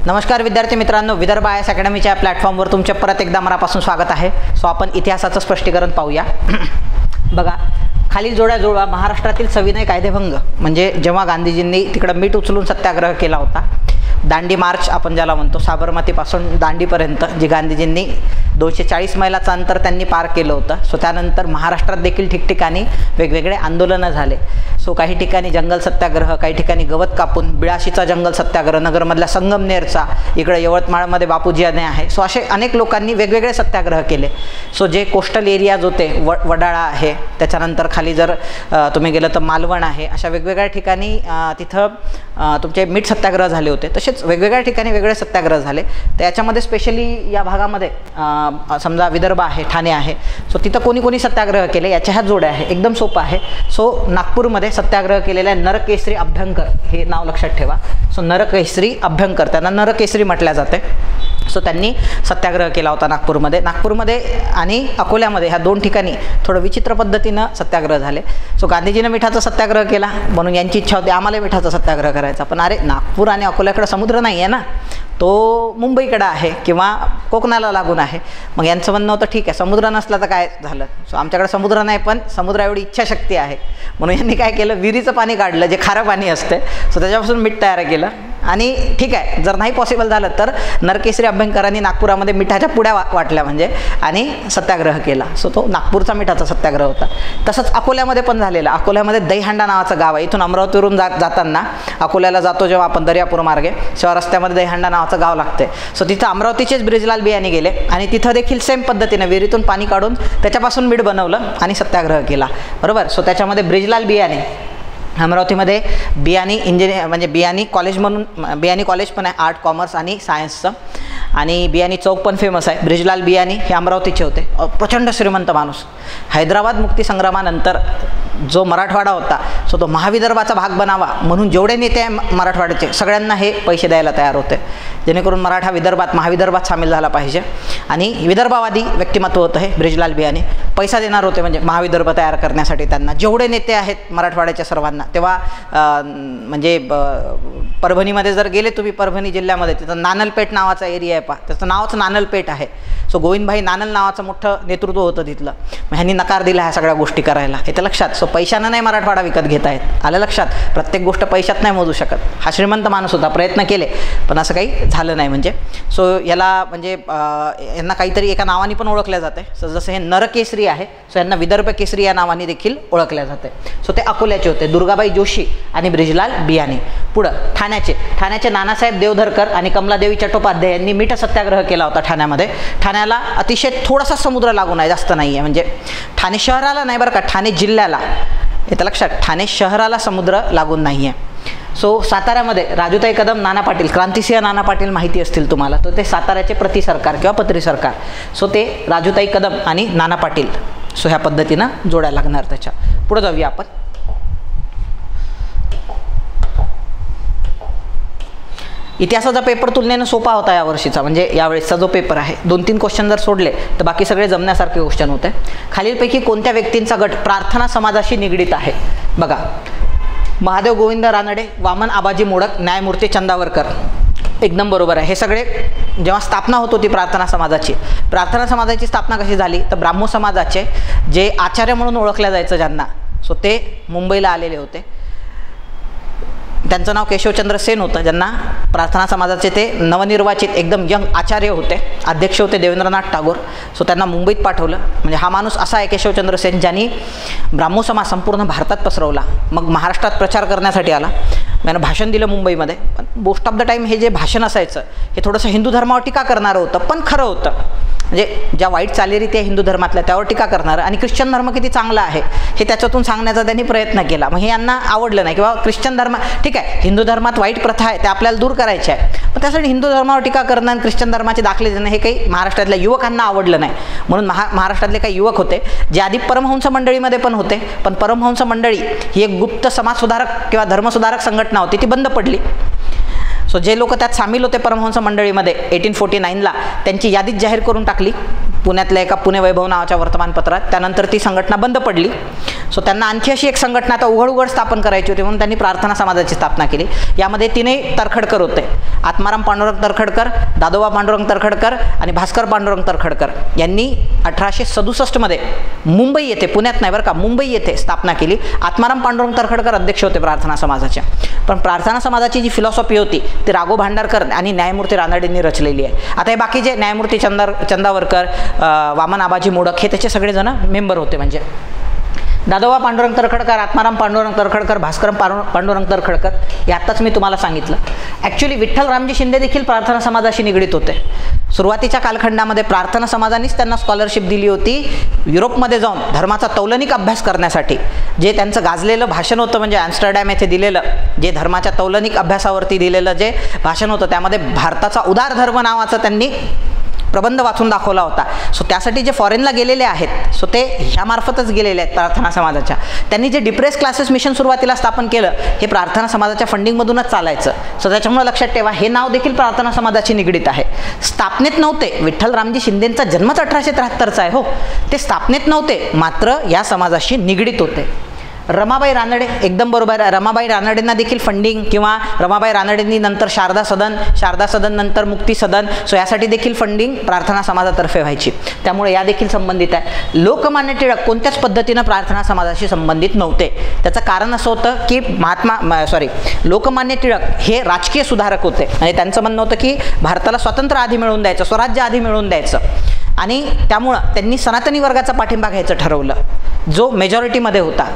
नमस्कार विद्यार्थी मित्रांनो, विदर्भ आय एस अकॅडमीच्या प्लॅटफॉर्मवर तुमचे परत एकदा मनापासून स्वागत आहे. सो आपण इतिहासाचं स्पष्टीकरण पाहूया. बघा, खालील जोड्या जुळवा. महाराष्ट्रातील सविनय कायदेभंग म्हणजे जेव्हा गांधीजींनी तिकडं मीठ उचलून सत्याग्रह केला होता, दांडी मार्च आपण ज्याला म्हणतो, साबरमतीपासून दांडीपर्यंत जी गांधीजींनी 240 मैलाचं अंतर त्यांनी पार केलं होतं. सो त्यानंतर महाराष्ट्रात देखील ठिकठिकाणी वेगवेगळे आंदोलनं झाले. सो काही ठिकाणी जंगल सत्याग्रह, काही ठिकाणी गवत कापून, बिळाशीचा जंगल सत्याग्रह, नगरमधल्या संगमनेरचा, इकडे यवतमाळमध्ये बापूजी याने आहे. सो असे अनेक लोकांनी वेगवेगळे सत्याग्रह केले. सो जे कोस्टल एरियाज होते, वडाळा आहे, त्याच्यानंतर खाली जर तुम्ही गेलं तर मालवण आहे, अशा वेगवेगळ्या ठिकाणी तिथं तुमचे मीठ सत्याग्रह झाले होते. तसेच वेगवेगळ्या ठिकाणी वेगवेगळे सत्याग्रह झाले. तर याच्यामध्ये स्पेशली या भागामध्ये समजा विदर्भ आहे, ठाणे आहे, सो तिथं कोणी कोणी सत्याग्रह केले याच्या ह्या जोड्या आहे. एकदम सोपं आहे. सो नागपूरमध्ये सत्याग्रह केलेला आहे नरकेसरी अभ्यंकर, हे नाव लक्षात ठेवा. सो नरकेसरी अभ्यंकर, त्यांना नरकेसरी म्हटल्या जाते. सो त्यांनी सत्याग्रह केला होता नागपूरमध्ये आणि अकोल्यामध्ये, ह्या दोन ठिकाणी थोडं विचित्र पद्धतीनं सत्याग्रह झाले. सो गांधीजीनं मिठाचा सत्याग्रह केला म्हणून यांची इच्छा होती आम्हाला मिठाचा सत्याग्रह करायचा. पण अरे, नागपूर आणि अकोल्याकडे समुद्र नाही आहे ना, तो मुंबईकडे आहे किंवा कोकणाला लागून आहे. मग यांचं म्हणणं होतं ठीक आहे, समुद्र नसला तर काय झालं. सो आमच्याकडे समुद्र नाही, पण समुद्र एवढी इच्छाशक्ती आहे. म्हणून यांनी काय केलं, विहिरीचं पाणी काढलं, जे खारं पाणी असते. सो त्याच्यापासून मीठ तयार केलं. आणि ठीक आहे, जर नाही पॉसिबल झालं तर नरकेसरी अभ्यंकरांनी नागपुरामध्ये मिठाच्या पुड्या वाटल्या म्हणजे, आणि सत्याग्रह केला. सो तो नागपूरचा मिठाचा सत्याग्रह होता. तसंच अकोल्यामध्ये पण झालेला. अकोल्यामध्ये दहीहंडा नावाचं गाव आहे. इथून अमरावतीवरून जाताना अकोल्याला जातो जेव्हा आपण दर्यापूर मार्गे, तेव्हा रस्त्यामध्ये दहीहंडा नावाचं गाव लागते. सो तिथं अमरावतीचेच ब्रिजलाल बियाणी गेले आणि तिथं देखील सेम पद्धतीने विहिरीतून पाणी काढून त्याच्यापासून मीठ बनवलं आणि सत्याग्रह केला. बरोबर. सो त्याच्यामध्ये ब्रिजलाल बियाणी, अमरावतीमध्ये बियाणी इंजिनियर म्हणजे बियाणी कॉलेज म्हणून, बियाणी कॉलेज पण आहे आर्ट, कॉमर्स आणि सायन्सचं, आणि बियाणी चौक पण फेमस आहे. ब्रिजलाल बियाणी हे अमरावतीचे होते. प्रचंड श्रीमंत माणूस. हैदराबाद मुक्तीसंग्रामानंतर जो मराठवाडा होता, सो तो महाविदर्भाचा भाग बनावा म्हणून जेवढे नेते आहे मराठवाड्याचे सगळ्यांना हे पैसे द्यायला तयार होते, जेणेकरून मराठा विदर्भात, महाविदर्भात सामील झाला पाहिजे. आणि विदर्भवादी व्यक्तिमत्व होतं हे ब्रिजलाल बियाणी. पैसा देणार होते म्हणजे महाविदर्भ तयार करण्यासाठी त्यांना. जेवढे नेते आहेत मराठवाड्याच्या सर्वांना, तेव्हा म्हणजे परभणीमध्ये जर गेले तुम्ही, परभणी जिल्ह्यामध्ये, तिथं नानलपेठ नावाचा एरिया आहे पहा, त्याचं नावच नानलपेठ आहे. सो गोविंदभाई नानल नावाचं मोठं नेतृत्व होतं तिथलं. मग ह्यांनी नकार दिला ह्या सगळ्या गोष्टी करायला. येतं लक्षात. सो पैशानं नाही मराठवाडा विकत घेता येत. आलं लक्षात. प्रत्येक गोष्ट पैशात नाही मोजू शकत. हा श्रीमंत माणूस होता, प्रयत्न केले पण असं काही झालं नाही. म्हणजे सो याला म्हणजे यांना काहीतरी एका नावाने पण ओळखल्या जाते. सो जसं हे नरकेसरी आहे, सो यांना विदर्भ केसरी या नावाने देखील ओळखल्या जाते. सो ते अकोल्याचे होते, दुर्गाबाई जोशी आणि ब्रिजलाल बियाणी. पुढं ठाण्याचे नानासाहेब देवधरकर आणि कमलादेवी चट्टोपाध्याय यांनी मीठ सत्याग्रह केला होता ठाण्यामध्ये. ठाण्याला अतिशय थोडासा समुद्र लागून आहे, जास्त नाही आहे. म्हणजे ठाणे शहराला नाही बरं का, ठाणे जिल्ह्याला. येतं लक्षात. ठाणे शहराला समुद्र लागून नाही आहे. सो साताऱ्यामध्ये राजूताई कदम, नाना पाटील, क्रांतिसिंह नाना पाटील माहिती असतील तुम्हाला, तर ते साताऱ्याचे प्रति सरकार किंवा पत्री सरकार. सो ते राजूताई कदम आणि नाना पाटील. सो ह्या पद्धतीनं जोड्या लागणार. त्याच्या पुढे जाऊया आपण. इतिहासाचा पेपर तुलनेनं सोपा होता यावर्षीचा, म्हणजे यावेळेसचा जो पेपर आहे. 2-3 क्वेश्चन जर सोडले तर बाकी सगळे जमण्यासारखे क्वेश्चन होते. खालीलपैकी कोणत्या व्यक्तींचा गट प्रार्थना समाजाशी निगडीत आहे? बघा, महादेव गोविंद रानडे, वामन आबाजी मोडक, न्यायमूर्ती चंदावरकर. एकदम बरोबर आहे. हे सगळे जेव्हा स्थापना होत होती प्रार्थना समाजाची स्थापना कशी झाली तर ब्राह्मो समाजाचे जे आचार्य म्हणून ओळखल्या जायचं ज्यांना, सो ते मुंबईला आलेले होते. त्यांचं नाव केशवचंद्र सेन होतं, ज्यांना प्रार्थना समाजाचे ते नवनिर्वाचित एकदम यंग आचार्य होते. अध्यक्ष होते देवेंद्रनाथ टागोर. सो त्यांना मुंबईत पाठवलं. म्हणजे हा माणूस असा आहे केशवचंद्र सेन, ज्यांनी ब्राह्मो समाज संपूर्ण भारतात पसरवला. मग महाराष्ट्रात प्रचार करण्यासाठी आला. त्यानं भाषण दिलं मुंबईमध्ये. पण मोस्ट ऑफ द टाईम हे जे भाषण असायचं हे थोडंसं हिंदू धर्मावर टीका करणारं होतं, पण खरं होतं. म्हणजे ज्या वाईट चालीरीती आहे हिंदू धर्मातल्या त्यावर टीका करणारं, आणि ख्रिश्चन धर्म किती चांगला आहे हे त्याच्यातून सांगण्याचा त्यांनी प्रयत्न केला. मग हे यांना आवडलं नाही, किंवा ख्रिश्चन धर्म ठीक आहे, हिंदू धर्मात वाईट प्रथा आहे त्या आपल्याला दूर करायच्या आहे, पण त्यासाठी हिंदू धर्मावर टीका करणं आणि ख्रिश्चन धर्माचे दाखले देणं हे काही महाराष्ट्रातल्या युवकांना आवडलं नाही. म्हणून महाराष्ट्रातले काही युवक होते जे आधी परमहंस मंडळीमध्ये पण होते, पण परमहंस मंडळी ही एक गुप्त समाजसुधारक किंवा धर्मसुधारक संघटना होती, ती बंद पडली. सो जे लोक त्यात सामील होते परमहंस मंडळीमध्ये 1849ला, त्यांची यादीच जाहीर करून टाकली. पुण्यातल्या एका पुणे वैभव नावाच्या वर्तमानपत्रात. त्यानंतर ती संघटना बंद पडली. सो त्यांना आणखी अशी एक संघटना आता उघड स्थापन करायची होती म्हणून त्यांनी प्रार्थना समाजाची स्थापना केली. यामध्ये तीनही तरखडकर होते. आत्माराम पांडुरंग तरखडकर, दादोबा पांडुरंग तरखडकर आणि भास्कर पांडुरंग तरखडकर यांनी 1867 मध्ये मुंबई येथे, पुण्यात नाही बरं का, मुंबई येथे स्थापना केली. आत्माराम पांडुरंग तरखडकर अध्यक्ष होते प्रार्थना समाजाच्या. पण प्रार्थना समाजाची जी फिलॉसॉफी होती ती राघव भांडारकर आणि न्यायमूर्ती रानडेंनी रचलेली आहे. आता हे बाकीचे न्यायमूर्ती चंदावरकर, वामन आबाजी मोडक हे त्याचे सगळेजण मेंबर होते. म्हणजे दादोबा पांडुरंग तरखडकर, आत्माराम पांडुरंग तरखडकर, भास्कर पांडुरंग तरखडकर हे आत्ताच मी तुम्हाला सांगितलं. ॲक्च्युली विठ्ठल रामजी शिंदे देखील प्रार्थना समाजाशी निगडीत होते. सुरुवातीच्या कालखंडामध्ये प्रार्थना समाजानेच त्यांना स्कॉलरशिप दिली होती युरोपमध्ये जाऊन धर्माचा तौलनिक अभ्यास करण्यासाठी. जे त्यांचं गाजलेलं भाषण होतं म्हणजे ॲम्स्टरडॅम येथे दिलेलं जे धर्माच्या तौलनिक अभ्यासावरती दिलेलं जे भाषण होतं त्यामध्ये भारताचा उदार धर्म नावाचं त्यांनी प्रबंध वाचून दाखवला होता. सो त्यासाठी जे फॉरेनला गेलेले आहेत सो ते ह्यामार्फतच गेलेले आहेत प्रार्थना समाजाच्या. त्यांनी जे डिप्रेस क्लासेस मिशन सुरुवातीला स्थापन केलं हे प्रार्थना समाजाच्या फंडिंगमधूनच चालायचं. सो त्याच्यामुळे लक्षात ठेवा हे नाव देखील प्रार्थना समाजाशी निगडीत आहे. स्थापनेत नव्हते. विठ्ठल रामजी शिंदेंचा जन्मच 1873चा आहे. हो, ते स्थापनेत नव्हते मात्र या समाजाशी निगडीत होते. रमाबाई रानडे एकदम बरोबर आहे. रमाबाई रानडेंना देखील फंडिंग किंवा रमाबाई रानडेंनी नंतर शारदा सदन नंतर मुक्ती सदन सो यासाठी देखील फंडिंग प्रार्थना समाजातर्फे व्हायची. त्यामुळे या देखील संबंधित आहे. लोकमान्य टिळक कोणत्याच पद्धतीनं प्रार्थना समाजाशी संबंधित नव्हते. त्याचं कारण असं होतं की लोकमान्य टिळक हे राजकीय सुधारक होते. म्हणजे त्यांचं म्हणणं होतं की भारताला स्वातंत्र्य आधी मिळवून द्यायचं, स्वराज्य आधी मिळवून द्यायचं आणि त्यामुळं त्यांनी सनातनी वर्गाचा पाठिंबा घ्यायचं ठरवलं जो मेजॉरिटीमध्ये होता.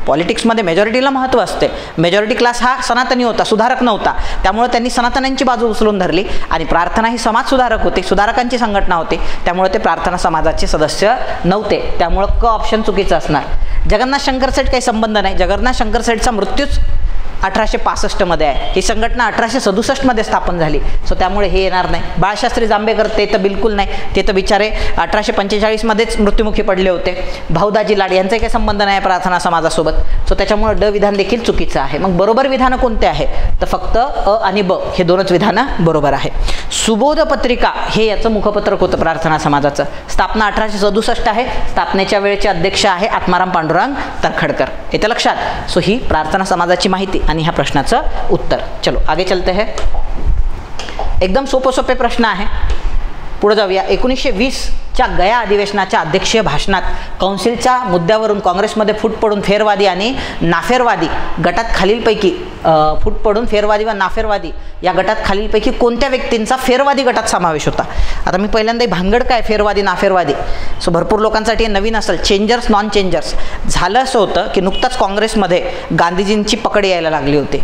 पॉलिटिक्समध्ये मेजॉरिटीला महत्त्व असते. मेजॉरिटी क्लास हा सनातनी होता, सुधारक नव्हता. त्यामुळे त्यांनी सनातन्यांची बाजू उचलून धरली आणि प्रार्थना ही समाज सुधारक होती, सुधारकांची संघटना होती. त्यामुळे ते प्रार्थना समाजाचे सदस्य नव्हते. त्यामुळं क ऑप्शन चुकीचं असणार. जगन्नाथ शंकरसेठ काही संबंध नाही. जगन्नाथ शंकरसेठचा मृत्यूच 1865 आहे. ही संघटना 1867 स्थापन झाली. सो त्यामुळे हे येणार नाही. बाळशास्त्री जांभेकर ते तर बिलकुल नाही. ते तर बिचारे 1845 मृत्युमुखी पडले होते. भाऊदाजी लाड यांचा काही संबंध नाही प्रार्थना समाजासोबत. सो त्याच्यामुळे ड विधान देखील चुकीचं आहे. मग बरोबर विधानं कोणते आहे तर फक्त अ आणि ब हे दोनच विधानं बरोबर आहे. सुबोध पत्रिका हे याचं मुखपत्रक होतं प्रार्थना समाजाचं. स्थापना 1867 आहे. स्थापनेच्या वेळेचे अध्यक्ष आहे आत्माराम पांडुरंग तरखडकर. येतं लक्षात. सो ही प्रार्थना समाजाची माहिती आणि ह्या प्रश्नाचं उत्तर. चलो आगे चलते हैं. एकदम सोपे प्रश्न आहे. पुढे जाऊया. 1920च्या गया अधिवेशनाच्या अध्यक्षीय भाषणात कौन्सिलच्या मुद्द्यावरून काँग्रेसमध्ये फूट पडून फेरवादी आणि नाफेरवादी गटात खालीलपैकी फूट पडून फेरवादी व नाफेरवादी या गटात खालीलपैकी कोणत्या व्यक्तींचा फेरवादी गटात समावेश होता. आता मी पहिल्यांदा भानगड काय फेरवादी नाफेरवादी सो भरपूर लोकांसाठी नवीन असेल. चेंजर्स नॉन चेंजर्स झालं असं होतं की नुकताच काँग्रेसमध्ये गांधीजींची पकड यायला लागली होती.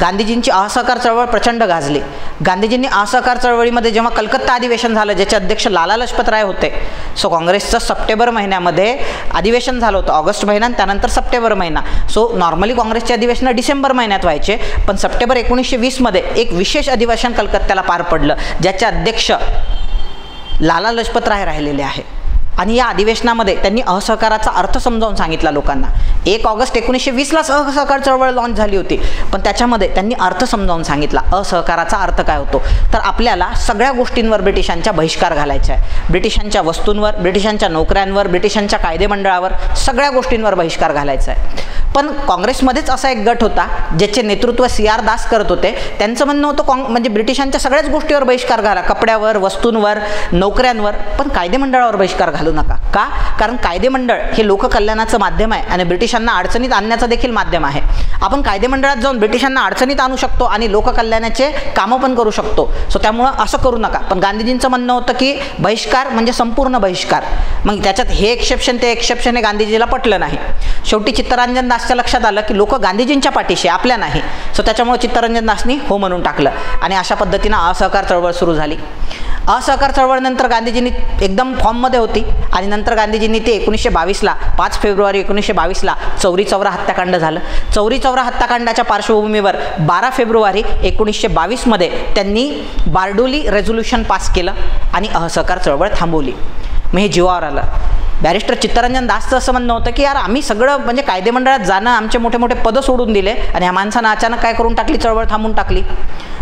गांधीजींची असहकार चळवळ प्रचंड गाजली. गांधीजींनी असहकार चळवळीमध्ये जेव्हा कलकत्ता अधिवेशन झालं ज्याचे अध्यक्ष लाला लजपत राय होते सो काँग्रेसचं सप्टेंबर महिन्यामध्ये अधिवेशन झालं होतं. ऑगस्ट महिना आणि त्यानंतर सप्टेंबर महिना. सो नॉर्मली काँग्रेसचे अधिवेशन डिसेंबर महिन्यात व्हायचे पण सप्टेंबर 1920मध्ये एक विशेष अधिवेशन कलकत्त्याला पार पडलं ज्याचे अध्यक्ष लाला लजपत राय राहिलेले आहे. आणि या अधिवेशनामध्ये त्यांनी असहकाराचा अर्थ समजावून सांगितला लोकांना. 1 ऑगस्ट 1920ला असहकार चळवळ लॉन्च झाली होती पण त्याच्यामध्ये त्यांनी अर्थ समजावून सांगितला. असहकाराचा अर्थ काय होतो तर आपल्याला सगळ्या गोष्टींवर ब्रिटिशांच्या बहिष्कार घालायचा आहे. ब्रिटिशांच्या वस्तूंवर, ब्रिटिशांच्या नोकऱ्यांवर, ब्रिटिशांच्या कायदेमंडळावर सगळ्या गोष्टींवर बहिष्कार घालायचा आहे. पण काँग्रेसमध्येच असा एक गट होता ज्याचे नेतृत्व CR दास करत होते. त्यांचं म्हणणं होतं म्हणजे ब्रिटिशांच्या सगळ्याच गोष्टीवर बहिष्कार घाला, कपड्यावर, वस्तूंवर, नोकऱ्यांवर, पण कायदेमंडळावर बहिष्कार घालू नका. का? कारण कायदेमंडळ हे लोककल्याणाचं माध्यम आहे आणि ब्रिटिशांना अडचणीत आणण्याचं देखील माध्यम आहे. आपण कायदेमंडळात जाऊन ब्रिटिशांना अडचणीत आणू शकतो आणि लोककल्याणाचे कामं पण करू शकतो. सो त्यामुळं असं करू नका. पण गांधीजींचं म्हणणं होतं की बहिष्कार म्हणजे संपूर्ण बहिष्कार. मग त्याच्यात हे एक्सेप्शन ते एक्सेप्शन हे गांधीजीला पटलं नाही. शेवटी चित्तरंजन दासच्या लक्षात आलं की लोक गांधीजींच्या पाठीशी आपल्या नाही. सो त्याच्यामुळे चित्तरंजन दासनी हो म्हणून टाकलं आणि अशा पद्धतीनं असहकार चळवळ सुरू झाली. असहकार चळवळनंतर गांधीजींनी एकदम फॉर्ममध्ये होती आणि नंतर गांधीजींनी ते 1922ला 5 फेब्रुवारी 1922ला चौरी चौरा हत्याकांड झालं. चौरी चौरा हत्याकांडाच्या पार्श्वभूमीवर 12 फेब्रुवारी 1922मध्ये त्यांनी बारडोली रेझोल्युशन पास केलं आणि असहकार चळवळ थांबवली. मग हे जीवावर आलं. बॅरिस्टर चित्तरंजन दासचं असं म्हणणं होतं की यार आम्ही सगळं म्हणजे कायदेमंडळात जाणं, आमचे मोठे मोठे पदं सोडून दिले आणि ह्या माणसानं अचानक काय करून टाकली, चळवळ थांबून टाकली.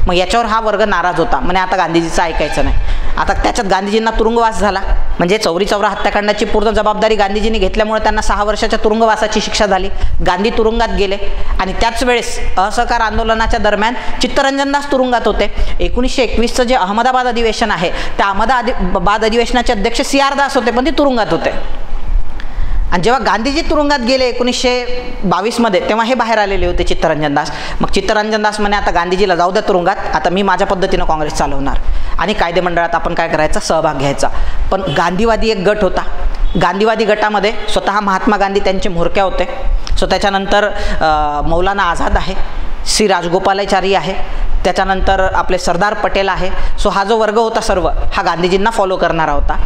मग याच्यावर हा वर्ग नाराज होता. म्हणजे आता गांधीजीचं ऐकायचं नाही. आता त्याच्यात गांधीजींना तुरुंगवास झाला. म्हणजे चौरी चौरा हत्याकांडाची पूर्ण जबाबदारी गांधीजींनी घेतल्यामुळे त्यांना 6 वर्षाच्या तुरुंगवासाची शिक्षा झाली. गांधी तुरुंगात गेले आणि त्याच वेळेस असहकार आंदोलनाच्या दरम्यान चित्तरंजन दास तुरुंगात होते. 1921चं जे अहमदाबाद अधिवेशन आहे त्या अहमदाबाद अधिवेशनाचे अध्यक्ष CR दास होते, पण ते तुरुंगात होते. आणि जेव्हा गांधीजी तुरुंगात गेले 1922मध्ये तेव्हा हे बाहेर आलेले होते चित्तरंजन दास. मग चित्तरंजन दास म्हणे आता गांधीजीला जाऊ द्या तुरुंगात, आता मी माझ्या पद्धतीनं काँग्रेस चालवणार आणि कायदेमंडळात आपण काय करायचं, सहभाग घ्यायचा. पण गांधीवादी एक गट होता. गांधीवादी गटामध्ये स्वतः महात्मा गांधी त्यांचे म्होरक्या होते. सो त्याच्यानंतर मौलाना आझाद आहे, C राजगोपालाचारी आहे, त्याच्यानंतर आपले सरदार पटेल आहे. सो हा जो वर्ग होता सर्व हा गांधीजींना फॉलो करणारा होता.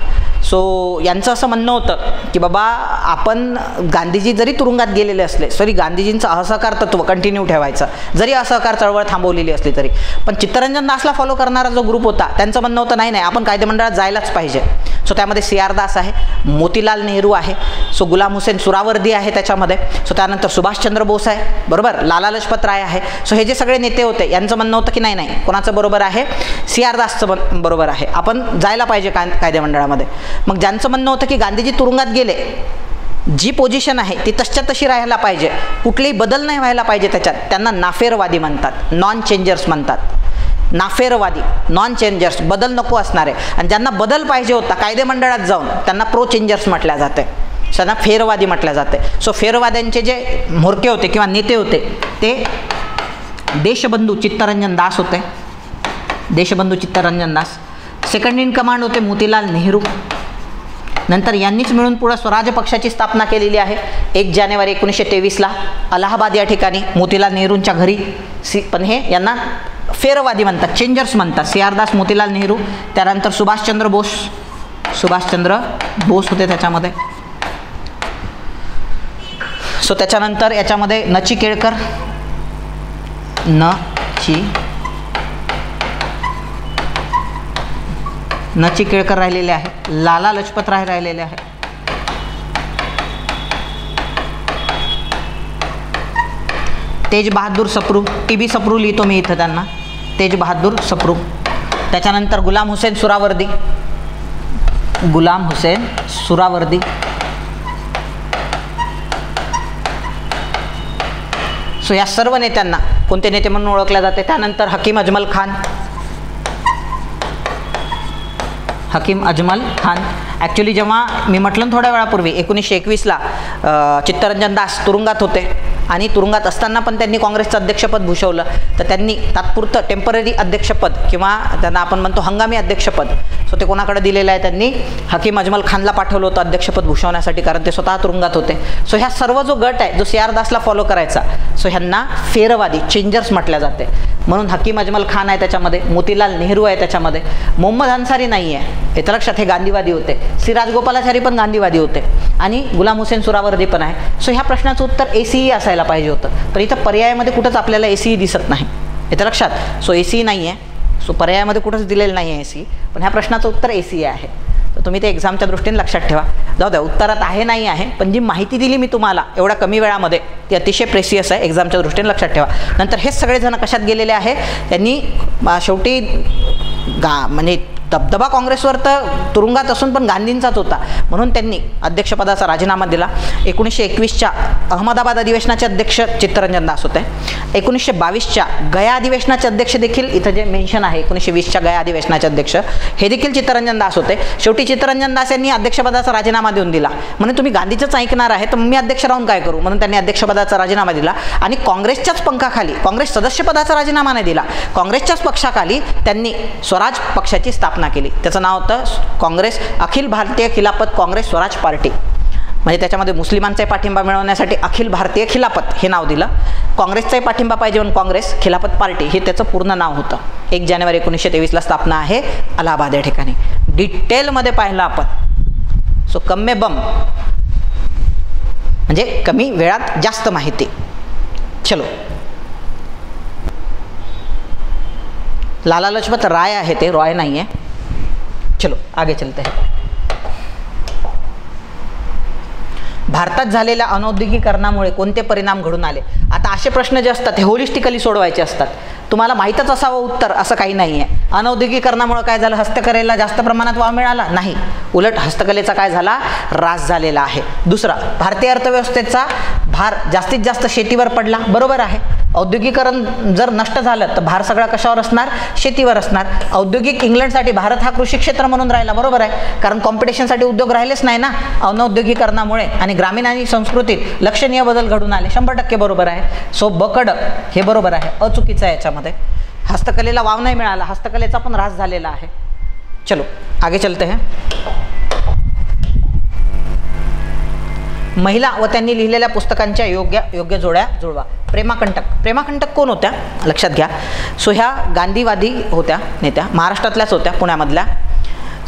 सो यांचं असं म्हणणं होतं की बाबा आपण गांधीजी जरी तुरुंगात गेलेले असले तरी गांधीजींचं असहकार तत्व कंटिन्यू ठेवायचं, जरी असहकार चळवळ थांबवलेली असली तरी. पण चित्तरंजन दासला फॉलो करणारा जो ग्रुप होता त्यांचं म्हणणं होतं नाही आपण कायदेमंडळात जायलाच पाहिजे. सो त्यामध्ये CR दास आहे, मोतीलाल नेहरू आहे, सो गुलाम हुसेन सुरावर्दी आहे त्याच्यामध्ये. सो त्यानंतर सुभाषचंद्र बोस आहे, बरोबर, लाला लजपत राय आहे. सो हे जे सगळे नेते होते यांचं म्हणणं होतं की नाही कोणाचं बरोबर आहे, CR दासचं बरोबर आहे, आपण जायला पाहिजे कायदेमंडळामध्ये. मग ज्यांचं म्हणणं होतं की गांधीजी तुरुंगात गेले, जी पोझिशन आहे ती तशच्या तशी राहायला पाहिजे, कुठलेही बदल नाही व्हायला पाहिजे त्याच्यात, त्यांना नाफेरवादी म्हणतात, नॉन चेंजर्स म्हणतात. नाफेरवादी, नॉन चेंजर्स, बदल नको असणारे. आणि ज्यांना बदल पाहिजे होता कायदेमंडळात जाऊन त्यांना प्रो चेंजर्स म्हटल्या जाते, त्यांना फेरवादी म्हटल्या जाते. सो फेरवाद्यांचे जे म्होरके होते किंवा नेते होते ते देशबंधू चित्तरंजन दास होते, Deshbandhu Chittaranjan Das. Second in command होते मोतीलाल नेहरू. नंतर यांनीच मिळून पुढे स्वराज पक्षाची स्थापना केलेली आहे 1 जानेवारी 1923ला अलाहाबाद या ठिकाणी मोतीलाल नेहरूंच्या घरी. पण हे यांना फेरवादी म्हणतात, चेंजर्स म्हणतात. CR दास, मोतीलाल नेहरू, त्यानंतर सुभाषचंद्र बोस होते त्याच्यामध्ये. सो त्याच्यानंतर याच्यामध्ये नची केळकर राहिलेले आहे, लाला लजपत राय राहिलेले आहे. तेज बहादूर सप्रू, TB सप्रू लिहितो मी इथं त्यांना, तेज बहादूर सप्रू. त्याच्यानंतर गुलाम हुसेन सुरावर्दी. सो या सर्व नेत्यांना कोणते नेते म्हणून ओळखले जाते. त्यानंतर हकीम अजमल खान. ॲक्च्युली जेव्हा मी म्हटलं थोड्या वेळापूर्वी 1921ला चित्तरंजन दास तुरुंगात होते आणि तुरुंगात असताना पण त्यांनी काँग्रेसचं अध्यक्षपद भूषवलं, तर त्यांनी तात्पुरतं टेम्पररी अध्यक्षपद किंवा त्यांना आपण म्हणतो हंगामी अध्यक्षपद, सो ते कोणाकडे दिलेलं आहे, त्यांनी हकीम अजमल खानला पाठवलं होतं अध्यक्षपद भूषवण्यासाठी, कारण ते स्वतः तुरुंगात होते. सो ह्या सर्व जो गट आहे जो CR दासला फॉलो करायचा, सो ह्यांना फेरवादी, चेंजर्स म्हटल्या जाते. म्हणून हकीम अजमल खान आहे त्याच्यामध्ये, मोतीलाल नेहरू आहे त्याच्यामध्ये, मोहम्मद अन्सारी नाही आहे, याचं लक्षात, हे गांधीवादी होते. C राजगोपालाचारी पण गांधीवादी होते आणि गुलाम हुसेन सुरावर्दी पण आहे. सो ह्या प्रश्नाचं उत्तर ACE असायला पाहिजे होतं, पण इथं पर्यायामध्ये कुठंच आपल्याला ACE दिसत नाही, याचं लक्षात. सो ACE नाही आहे, सो पर्यायामध्ये कुठंच दिलेलं नाही आहे ACE, पण ह्या प्रश्नाचं उत्तर ACE आहे. तर तुम्ही ते एक्झामच्या दृष्टीने लक्षात ठेवा. जाऊ द्या उत्तरात आहे नाही आहे, पण जी माहिती दिली मी तुम्हाला एवढ्या कमी वेळामध्ये ती अतिशय प्रेसियस आहे, एक्झामच्या दृष्टीने लक्षात ठेवा. नंतर हे सगळेजण कशात गेलेले आहे, त्यांनी शेवटी म्हणजे दबदबा काँग्रेसवर तर तुरुंगात असून पण गांधींचाच होता, म्हणून त्यांनी अध्यक्षपदाचा राजीनामा दिला. 1921च्या अहमदाबाद अधिवेशनाचे अध्यक्ष चित्तरंजन दास होते. 1922च्या गया अधिवेशनाचे अध्यक्ष देखील इथं जे मेन्शन आहे 1920च्या गया अधिवेशनाचे अध्यक्ष हे देखील चित्तरंजन दास होते. शेवटी चित्तरंजन दास यांनी अध्यक्षपदाचा राजीनामा देऊन दिला. म्हणून तुम्ही गांधीचंच ऐकणार आहे तर मी अध्यक्ष राहून काय करू, म्हणून त्यांनी अध्यक्षपदाचा राजीनामा दिला आणि काँग्रेसच्याच पंखाखाली, काँग्रेस सदस्यपदाचा राजीनामा नाही दिला, काँग्रेसच्याच पक्षाखाली त्यांनी स्वराज पक्षाची स्थापना केली. त्याचं नाव होतं काँग्रेस, अखिल भारतीय खिलाफत काँग्रेस स्वराज पार्टी. म्हणजे त्याच्यामध्ये मुस्लिमांचा पाठिंबा मिळवण्यासाठी अखिल भारतीय खिलाफत हे नाव दिलं. काँग्रेसचाही पाठिंबा पाहिजे म्हणून काँग्रेस खिलाफत पार्टी हे त्याचं पूर्ण नाव होतं. 1 जानेवारी 1923ला स्थापना आहे अलाहाबाद या ठिकाणी. डिटेलमध्ये पाहिलं आपण. सो कम्मे बम म्हणजे कमी वेळात जास्त माहिती. चलो, लाला लजपत राय आहे, ते रॉय नाही आहे. चलो आगे चलते हैं. भारतात झालेल्या अनौद्योगिकीकरणामुळे कोणते परिणाम घडून आले. आता असे प्रश्न जे असतात हे होलिस्टिकली सोडवायचे असतात. तुम्हाला माहीतच असावं उत्तर असं काही नाही आहे. अनौद्योगिकरणामुळे काय झालं, हस्तकलेला जास्त प्रमाणात वाव मिळाला नाही, उलट हस्तकलेचा काय झाला, ऱ्हास झालेला आहे. दुसरा, भारतीय अर्थव्यवस्थेचा भार जास्तीत जास्त शेतीवर पडला, बरोबर आहे. औद्योगिकरण जर नष्ट झालं तर भार सगळा कशावर असणार, शेतीवर असणार. औद्योगिक इंग्लंडसाठी भारत हा कृषी क्षेत्र म्हणून राहिला, बरोबर आहे, कारण कॉम्पिटिशनसाठी उद्योग राहिलेच नाही ना अनौद्योगिकरणामुळे. आणि ग्रामीण आणि संस्कृतीत लक्षणीय बदल घडून आले, 100% बरोबर आहे. सो बकड हे बरोबर आहे, अचुकीचं आहे याच्यामध्ये. हस्तकलेला वाव नाही मिळाला, हस्तकलेचा पण ऱ्हास झालेला आहे. चलो आगे चलते हैं. महिला व त्यांनी लिहिलेल्या पुस्तकांच्या योग्य जोड्या जुळवा. प्रेमाकंटक कोण होत्या लक्षात घ्या. सो ह्या गांधीवादी होत्या नेत्या, महाराष्ट्रातल्याच होत्या, पुण्यामधल्या.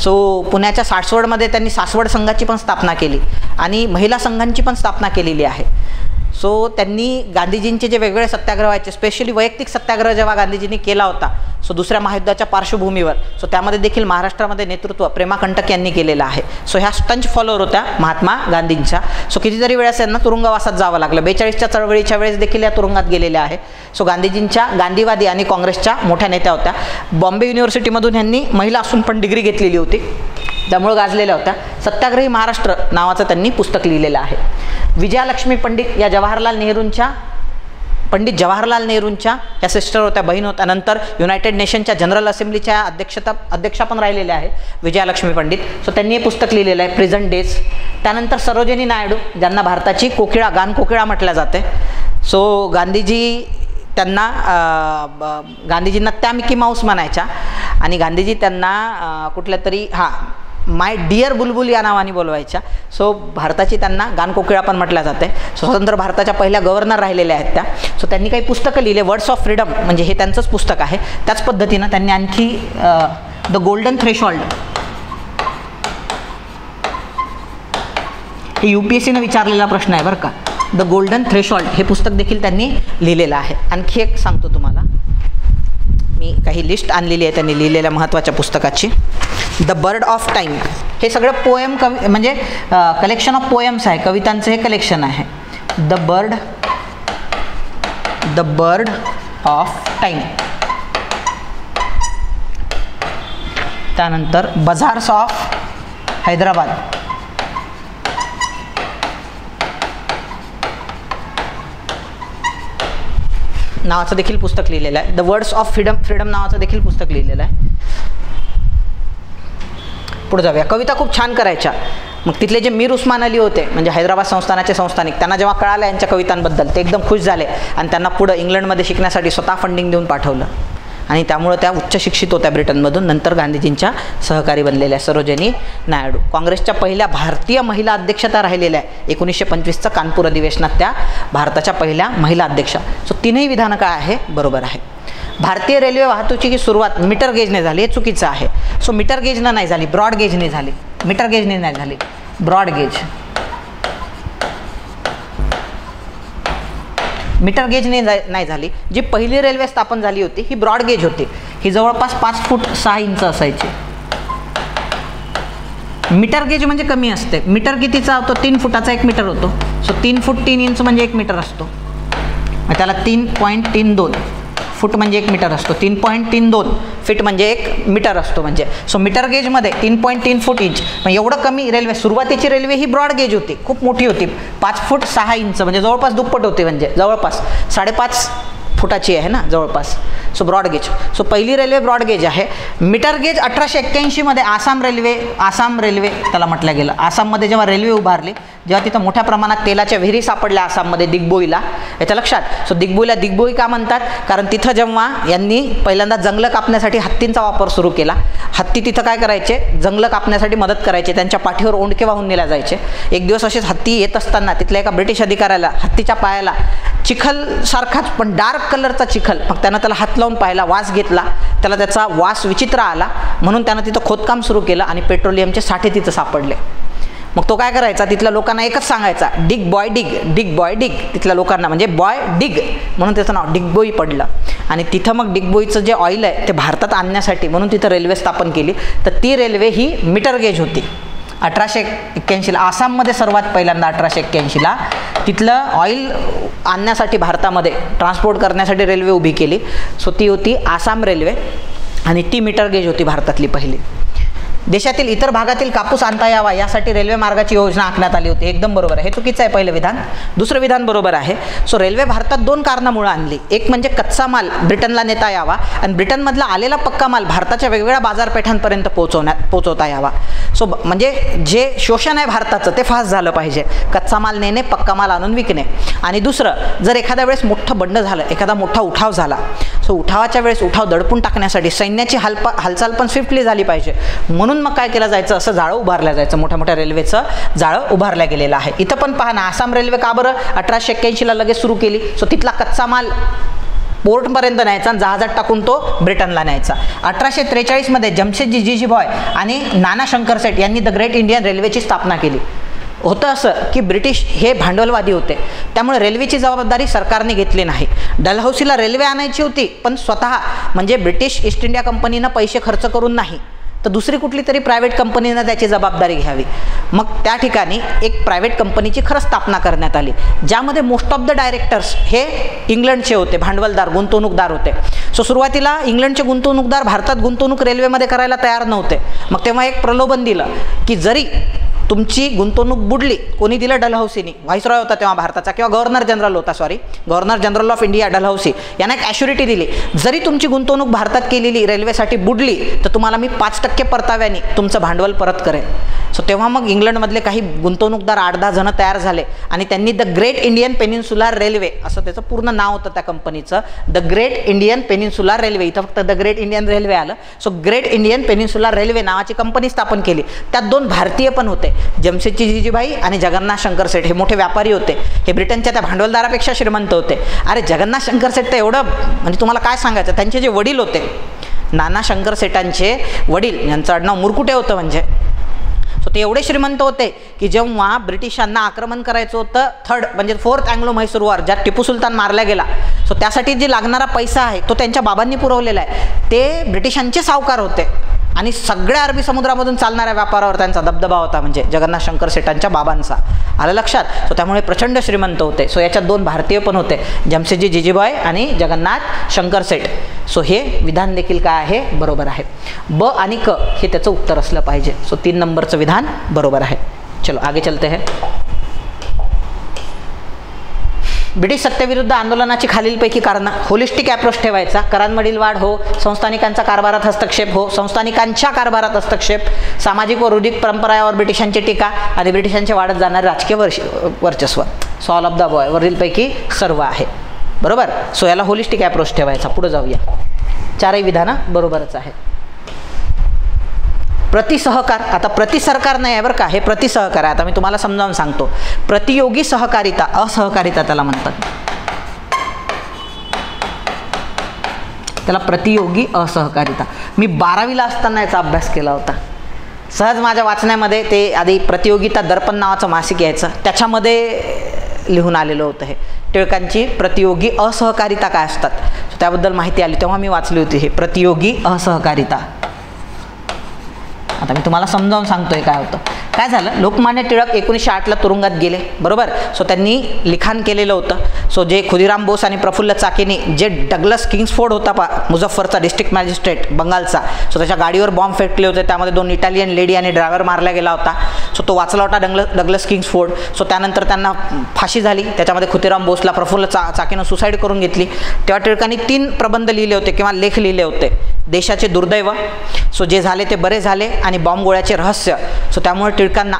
सो पुण्याच्या सासवडमध्ये त्यांनी सासवड संघाची पण स्थापना केली आणि महिला संघांची पण स्थापना केलेली आहे. सो त्यांनी गांधीजींचे जे वेगवेगळे सत्याग्रह व्हायचे, स्पेशली वैयक्तिक सत्याग्रह जेव्हा गांधीजींनी केला होता सो दुसऱ्या महायुद्धाच्या पार्श्वभूमीवर, सो त्यामध्ये देखील महाराष्ट्रामध्ये नेतृत्व प्रेमाकंटक यांनी केलेलं आहे. सो ह्या स्टंच फॉलोअर होत्या महात्मा गांधींच्या. सो कितीतरी वेळेस यांना तुरुंगवासात जावं लागलं. 42च्या चळवळीच्या वेळेस देखील या तुरुंगात गेलेल्या आहे. सो गांधीजींच्या गांधीवादी आणि काँग्रेसच्या मोठ्या नेत्या होत्या. बॉम्बे युनिव्हर्सिटीमधून यांनी महिला असून पण डिग्री घेतलेली होती, त्यामुळे गाजलेल्या होत्या. सत्याग्रही महाराष्ट्र नावाचं त्यांनी पुस्तक लिहिलेलं आहे. विजयालक्ष्मी पंडित या पंडित जवाहरलाल नेहरूंच्या या सिस्टर होत्या, बहीण होत्या. नंतर युनायटेड नेशनच्या जनरल असेंब्लीच्या अध्यक्षा पण राहिलेल्या आहेत विजयालक्ष्मी पंडित. सो त्यांनी हे पुस्तक लिहिलेलं आहे, प्रेझेंट डेज. त्यानंतर सरोजिनी नायडू, ज्यांना भारताची कोकिळा, गानकोकिळा म्हटल्या जाते. सो गांधीजींना त्या मिकी माऊस म्हणायच्या आणि गांधीजी त्यांना कुठल्या तरी माय डिअर बुलबुल या नावाने बोलवायच्या. सो भारताची त्यांना गानकोकिळा पण म्हटल्या जाते. स्वतंत्र भारताच्या पहिल्या गव्हर्नर राहिलेल्या आहेत त्या. सो त्यांनी काही पुस्तकं लिहिले, वर्ड्स ऑफ फ्रीडम म्हणजे हे त्यांचंच पुस्तक आहे. त्याच पद्धतीनं त्यांनी आणखी द गोल्डन थ्रेशोल्ड, हे UPSCनं विचारलेला प्रश्न आहे बरं का. द गोल्डन थ्रेशोल्ड हे पुस्तक देखील त्यांनी लिहिलेलं आहे. आणखी एक सांगतो तुम्हाला, मी काही लिस्ट आणलेली आहे त्यांनी लिहिलेल्या महत्त्वाच्या पुस्तकाची. द बर्ड ऑफ टाईम, हे सगळं पोएम म्हणजे कलेक्शन ऑफ पोएम्स आहे, कवितांचं हे कलेक्शन आहे. The bird of time. त्यानंतर बझार्स ऑफ हैदराबाद, नावाचं देखील पुस्तक लिहिलेलं आहे. द वर्ड्स ऑफ फ्रीडम नावाचं देखील पुस्तक लिहिलेलं आहे. पुढे जाऊया. कविता खूप छान करायच्या. मग तिथले जे मीर उस्मान अली होते म्हणजे हैदराबाद संस्थानाचे संस्थानिक, त्यांना जेव्हा कळालं यांच्या कवितांबद्दल ते एकदम खुश झाले आणि त्यांना पुढं इंग्लंडमध्ये शिकण्यासाठी स्वतः फंडिंग देऊन पाठवलं आणि त्यामुळे त्या उच्च शिक्षित होत्या ब्रिटनमधून. नंतर गांधीजींच्या सहकारी बनलेल्या सरोजिनी नायडू. काँग्रेसच्या पहिल्या भारतीय महिला अध्यक्षता राहिलेल्या आहे 1925चं कानपूर अधिवेशनात, त्या भारताच्या पहिल्या महिला अध्यक्षा. सो तीनही विधानं काय आहे, बरोबर आहे. भारतीय रेल्वे वाहतुकीची सुरुवात मीटर गेजने झाली, हे चुकीचं आहे. सो मीटर गेजनं नाही झाली, ब्रॉड गेजने झाली. मीटर गेजने नाही झाली, ब्रॉड गेज. मीटर गेजने नाही झाली. जी पहिली रेल्वे स्थापन झाली होती ही ब्रॉड गेज होती. ही जवळपास 5 फूट 6 इंच असायची. मीटर गेज म्हणजे कमी असते. मीटर कितीचा होतो, 3 फुटाचा 1 मीटर होतो. सो 3 फूट 3 इंच म्हणजे 1 मीटर असतो. त्याला 3.32 फूट म्हणजे 1 मीटर असतो. 3.32 फीट म्हणजे 1 मीटर असतो म्हणजे. सो मीटर गेजमध्ये 3.3 फूट इंच, म्हणजे एवढं कमी रेल्वे. सुरुवातीची रेल्वे ही ब्रॉड गेज होती, खूप मोठी होती, 5 फूट 6 इंच म्हणजे जवळपास दुप्पट होते, म्हणजे जवळपास 5.5 फुटाची आहे ना जवळपास. So broad gauge. सो पहिली रेल्वे ब्रॉड गेज आहे. मीटर गेज 1881मध्ये आसाम रेल्वे त्याला म्हटलं गेलं. आसाममध्ये जेव्हा रेल्वे उभारली, जेव्हा तिथं मोठ्या प्रमाणात तेलाच्या विहिरी सापडल्या आसाममध्ये दिग्बोईला, याच्या लक्षात. सो दिग्बोईला दिग्बोई का म्हणतात, कारण तिथं जेव्हा यांनी पहिल्यांदा जंगलं कापण्यासाठी हत्तींचा वापर सुरू केला. हत्ती तिथं काय करायचे, जंगलं कापण्यासाठी मदत करायचे, त्यांच्या पाठीवर ओंडके वाहून नेल्या जायचे. एक दिवस असेच हत्ती येत असताना तिथल्या एका ब्रिटिश अधिकाऱ्याला हत्तीच्या पायाला चिखल सारखाच पण डार्क कलरचा चिखल, मग त्यानं त्याला हात लावून पाहिला, वास घेतला, त्याला त्याचा वास विचित्र आला, म्हणून त्यानं तिथं खोदकाम सुरू केलं आणि पेट्रोलियमचे साठे तिथं सापडले. मग तो काय करायचा, तिथल्या लोकांना एकच सांगायचा, डिग बॉय डिग, डिग बॉय डिग. तिथल्या लोकांना म्हणजे बॉय डिग म्हणून त्याचं नाव डिगबोई पडलं. आणि तिथं मग डिगबोईचं जे ऑइल आहे ते भारतात आणण्यासाठी म्हणून तिथं रेल्वे स्थापन केली. तर ती रेल्वे ही मीटर गेज होती. 1881ला आसाममध्ये सर्वात पहिल्यांदा 1881ला तिथलं ऑइल आणण्यासाठी भारतामध्ये ट्रान्सपोर्ट करण्यासाठी रेल्वे उभी केली. सो ती होती आसाम रेल्वे आणि ती मीटर गेज होती भारतातली पहिली. देशातील इतर भागातील कापूस आणता यावा यासाठी रेल्वे मार्गाची योजना आखण्यात आली होती. एकदम बरोबर आहे. हे चुकीचं आहे पहिलं विधान. दुसरं विधान बरोबर आहे. सो रेल्वे भारतात 2 कारणामुळे आणली. एक म्हणजे कच्चा माल ब्रिटनला नेता यावा आणि ब्रिटनमधला आलेला पक्का माल भारताच्या वेगवेगळ्या बाजारपेठांपर्यंत पोहोचवता यावा. सो म्हणजे जे शोषण आहे भारताचं ते फास्ट झालं पाहिजे. कच्चा माल नेणे, पक्का माल आणून विकणे. आणि दुसरं, जर एखाद्या वेळेस मोठं बंड झालं, एखादा मोठा उठाव झाला, सो उठावाच्या वेळेस उठाव दडपून टाकण्यासाठी सैन्याची हालचाल पण स्विफ्टली झाली पाहिजे. म्हणून मग काय केलं जायचं, असं जाळं उभारलं जायचं. मोठ्या मोठ्या रेल्वेचं जाळं उभारलं गेलेलं आहे. इथं पण पहा ना, आसाम रेल्वे का बरं 1881ला लगेच सुरू केली. सो तिथला कच्चा माल पोर्टपर्यंत न्यायचा आणि जहाजात टाकून तो ब्रिटनला न्यायचा. 1843मध्ये जमशेदजी जीजीभॉय आणि नाना शंकर सेठ यांनी द ग्रेट इंडियन रेल्वेची स्थापना केली. होतं असं की ब्रिटिश हे भांडवलवादी होते, त्यामुळे रेल्वेची जबाबदारी सरकारने घेतली नाही. डलहौसीला रेल्वे आणायची होती, पण स्वतः म्हणजे ब्रिटिश ईस्ट इंडिया कंपनीनं पैसे खर्च करून नाही, तर दुसरी कुठली तरी प्रायव्हेट कंपनीनं त्याची जबाबदारी घ्यावी. मग त्या ठिकाणी एक प्रायव्हेट कंपनीची खरंच स्थापना करण्यात आली, ज्यामध्ये मोस्ट ऑफ द डायरेक्टर्स हे इंग्लंडचे होते, भांडवलदार, गुंतवणूकदार होते. सो सुरुवातीला इंग्लंडचे गुंतवणूकदार भारतात गुंतवणूक रेल्वेमध्ये करायला तयार नव्हते. मग तेव्हा एक प्रलोभन दिलं की जरी तुमची गुंतवणूक बुडली, कोणी दिलं, डलहौसीनी, व्हाईसरॉय होता तेव्हा भारताचा, किंवा governor general of India Dalhousie यांना एक ॲश्युरिटी दिली, जरी तुमची गुंतवणूक भारतात केलेली रेल्वेसाठी बुडली तर तुम्हाला मी 5% परताव्याने तुमचं भांडवल परत करेन. सो तेव्हा मग इंग्लंडमधले काही गुंतवणूकदार 8-10 जण तयार झाले आणि त्यांनी the great Indian peninsular railway असं त्याचं पूर्ण नाव होतं त्या कंपनीचं, the great Indian peninsular railway. इथं फक्त द ग्रेट इंडियन रेल्वे आलं. So great Indian peninsular railway नावाची कंपनी स्थापन केली. त्यात 2 भारतीय पण होते, जमशेदजी जीजीभाई आणि जगन्नाथ शंकर सेठ. हे मोठे व्यापारी होते, हे ब्रिटनच्या त्या भांडवलदारापेक्षा श्रीमंत होते. अरे जगन्नाथ शंकर सेठ तर एवढं म्हणजे तुम्हाला काय सांगायचं, त्यांचे जे वडील होते, नाना शंकर सेठांचे वडील, यांचं आडनाव मुरकुटे होतं म्हणजे. सो ते एवढे श्रीमंत होते की जेव्हा ब्रिटिशांना आक्रमण करायचं होतं, म्हणजे 4th अँग्लो म्हैसूर वॉर, ज्यात टिपू सुलतान मारला गेला, सो त्यासाठी जे लागणारा पैसा आहे तो त्यांच्या बाबांनी पुरवलेला आहे. ते ब्रिटिशांचे सावकार होते आणि सगळ्या अरबी समुद्रामधून चालणाऱ्या व्यापारावर त्यांचा दबदबा होता, म्हणजे जगन्नाथ शंकर सेठांच्या बाबांचा. आलं लक्षात. सो त्यामुळे प्रचंड श्रीमंत होते. सो याच्यात 2 भारतीय पण होते, जमशेदजी जीजीभाई आणि जगन्नाथ शंकर सेठ. सो हे विधान देखील काय आहे, बरोबर आहे. ब आणि क हे त्याचं उत्तर असलं पाहिजे. सो 3 नंबरचं विधान बरोबर आहे. चलो आगे चलते हैं. ब्रिटिश सत्तेविरुद्ध आंदोलनाची खालीलपैकी कारणं. होलिस्टिक अप्रोच ठेवायचा, करांमधील वाढ हो, संस्थानिकांचा कारभारात हस्तक्षेप हो, संस्थानिकांच्या कारभारात हस्तक्षेप, सामाजिक व रूढिक परंपरांवर ब्रिटिशांची टीका आणि ब्रिटिशांचे वाढत जाणारे राजकीय वर्चस्व. So all of the above वरीलपैकी सर्व आहे. बरोबर. सो याला होलिस्टिक अप्रोच ठेवायचा. पुढे जाऊया. 4ही विधानं बरोबरच आहे. प्रतिसहकार. आता प्रतिसरकार नाही आहे बरं का, हे प्रतिसहकार आहे. आता मी तुम्हाला समजावून सांगतो. प्रतियोगी सहकारिता, असहकारिता त्याला म्हणतात. त्याला प्रतियोगी असहकारिता. मी 12वीला असताना याचा अभ्यास केला होता. सहज माझ्या वाचण्यामध्ये ते आधी प्रतियोगिता दर्पण नावाचं मासिक यायचं, त्याच्यामध्ये लिहून आलेलं होतं हे. टिळकांची प्रतियोगी असहकारिता काय असतात त्याबद्दल माहिती आली, तेव्हा मी वाचली होती हे प्रतियोगी असहकारिता. आता मी तुम्हाला समजावून सांगतोय काय होतं. काय झालं, लोकमान्य टिळक 1908ला तुरुंगात गेले. बरोबर. सो त्यांनी लिखाण केलेलं होतं. सो जे खुदिराम बोस आणि प्रफुल्ल चाकीनी जे डगलस किंग्सफोर्ड होता मुझफ्फरचा डिस्ट्रिक्ट मॅजिस्ट्रेट बंगालचा, सो त्याच्या गाडीवर बॉम्ब फेकले होते, त्यामध्ये 2 इटालियन लेडी आणि ड्रायव्हर मारला गेला होता. सो तो वाचला होता डगलस किंग्सफोर्ड. सो त्यानंतर त्यांना फाशी झाली. त्याच्यामध्ये खुदिराम बोसला प्रफुल्ल चाकीनं सुसाईड करून घेतली. तेव्हा टिळकांनी 3 प्रबंध लिहिले होते किंवा लेख लिहिले होते. देशाचे दुर्दैव, सो जे झाले ते बरे झाले, आणि बॉम्बगोळ्याचे रहस्य. सो त्यामुळे टिळकांना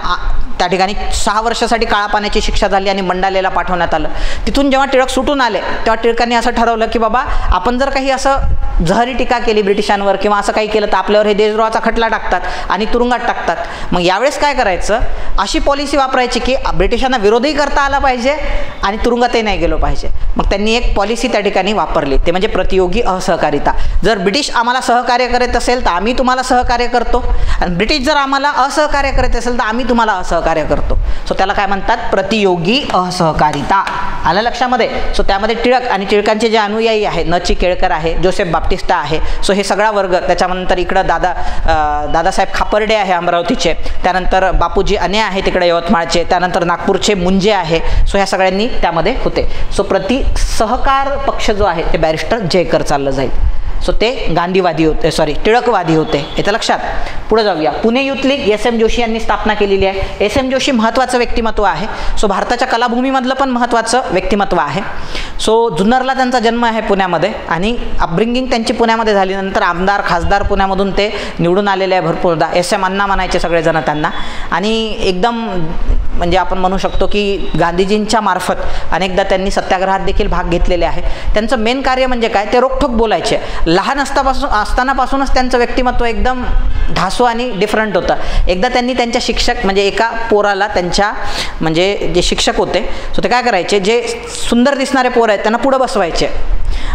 त्या ठिकाणी 6 वर्षासाठी काळा पाण्याची शिक्षा झाली आणि मंडालेला पाठवण्यात आलं. तिथून जेव्हा टिळक सुटून आले तेव्हा टिळकांनी असं ठरवलं की बाबा आपण जर काही असं जहरी टीका केली ब्रिटिशांवर किंवा असं काही केलं तर आपल्यावर हे देशद्रोहाचा खटला टाकतात आणि तुरुंगात टाकतात. मग यावेळेस काय करायचं, अशी पॉलिसी वापरायची की ब्रिटिशांना विरोधही करता आला पाहिजे आणि तुरुंगातही नाही गेलो पाहिजे. मग त्यांनी एक पॉलिसी त्या ठिकाणी वापरली, ते म्हणजे प्रतियोगी असहकारिता. जर ब्रिटिश आम्हाला सहकार्य करत असेल तर आम्ही तुम्हाला सहकार्य करतो, आणि ब्रिटिश जर आम्हाला असहकार्य करत असेल तर आम्ही तुम्हाला असहकार्य करतो. सो त्याला काय म्हणतात, प्रतियोगी असहकारिता. आलं लक्षामध्ये. सो त्यामध्ये टिळक आणि टिळकांचे जे अनुयायी आहे, न.चि. केळकर आहे, जोसेफ बाप्टिस्टा आहे, सो हे सगळा वर्ग. त्याच्यानंतर इकडं दादासाहेब खापर्डे आहे अमरावतीचे, त्यानंतर बापूजी अने आहे तिकडे यवतमाळचे, त्यानंतर नागपूरचे मुंजे आहे. सो ह्या सगळ्यांनी त्यामध्ये होते. सो सहकार पक्ष जो आहे ते बॅरिस्टर जयकर चाललं जाईल. सो ते गांधीवादी होते, टिळकवादी होते. येतं लक्षात. पुढे जाऊया. Pune youth league SM. Joshi यांनी स्थापना केलेली आहे. एस.एम. जोशी महत्त्वाचं व्यक्तिमत्व आहे. सो भारताच्या कलाभूमीमधलं पण महत्त्वाचं व्यक्तिमत्व आहे. सो जुन्नरला त्यांचा जन्म आहे पुण्यामध्ये, आणि अपब्रिंगिंग त्यांची पुण्यामध्ये झाल्यानंतर आमदार खासदार पुण्यामधून ते निवडून आलेले आहे भरपूरदा. एस.एम. अण्णा म्हणायचे सगळेजण त्यांना. आणि एकदम म्हणजे आपण म्हणू शकतो की गांधीजींच्या मार्फत अनेकदा त्यांनी सत्याग्रहात देखील भाग घेतलेले आहे. त्यांचं मेन कार्य म्हणजे काय, ते रोखठोक बोलायचे. लहान असतानापासूनच त्यांचं व्यक्तिमत्व एकदम ढासू आणि डिफरंट होतं. एकदा त्यांनी त्यांच्या शिक्षक म्हणजे एका पोराला त्यांच्या म्हणजे जे शिक्षक होते, सो ते काय करायचे, जे सुंदर दिसणारे पोर आहेत त्यांना पुढं बसवायचे,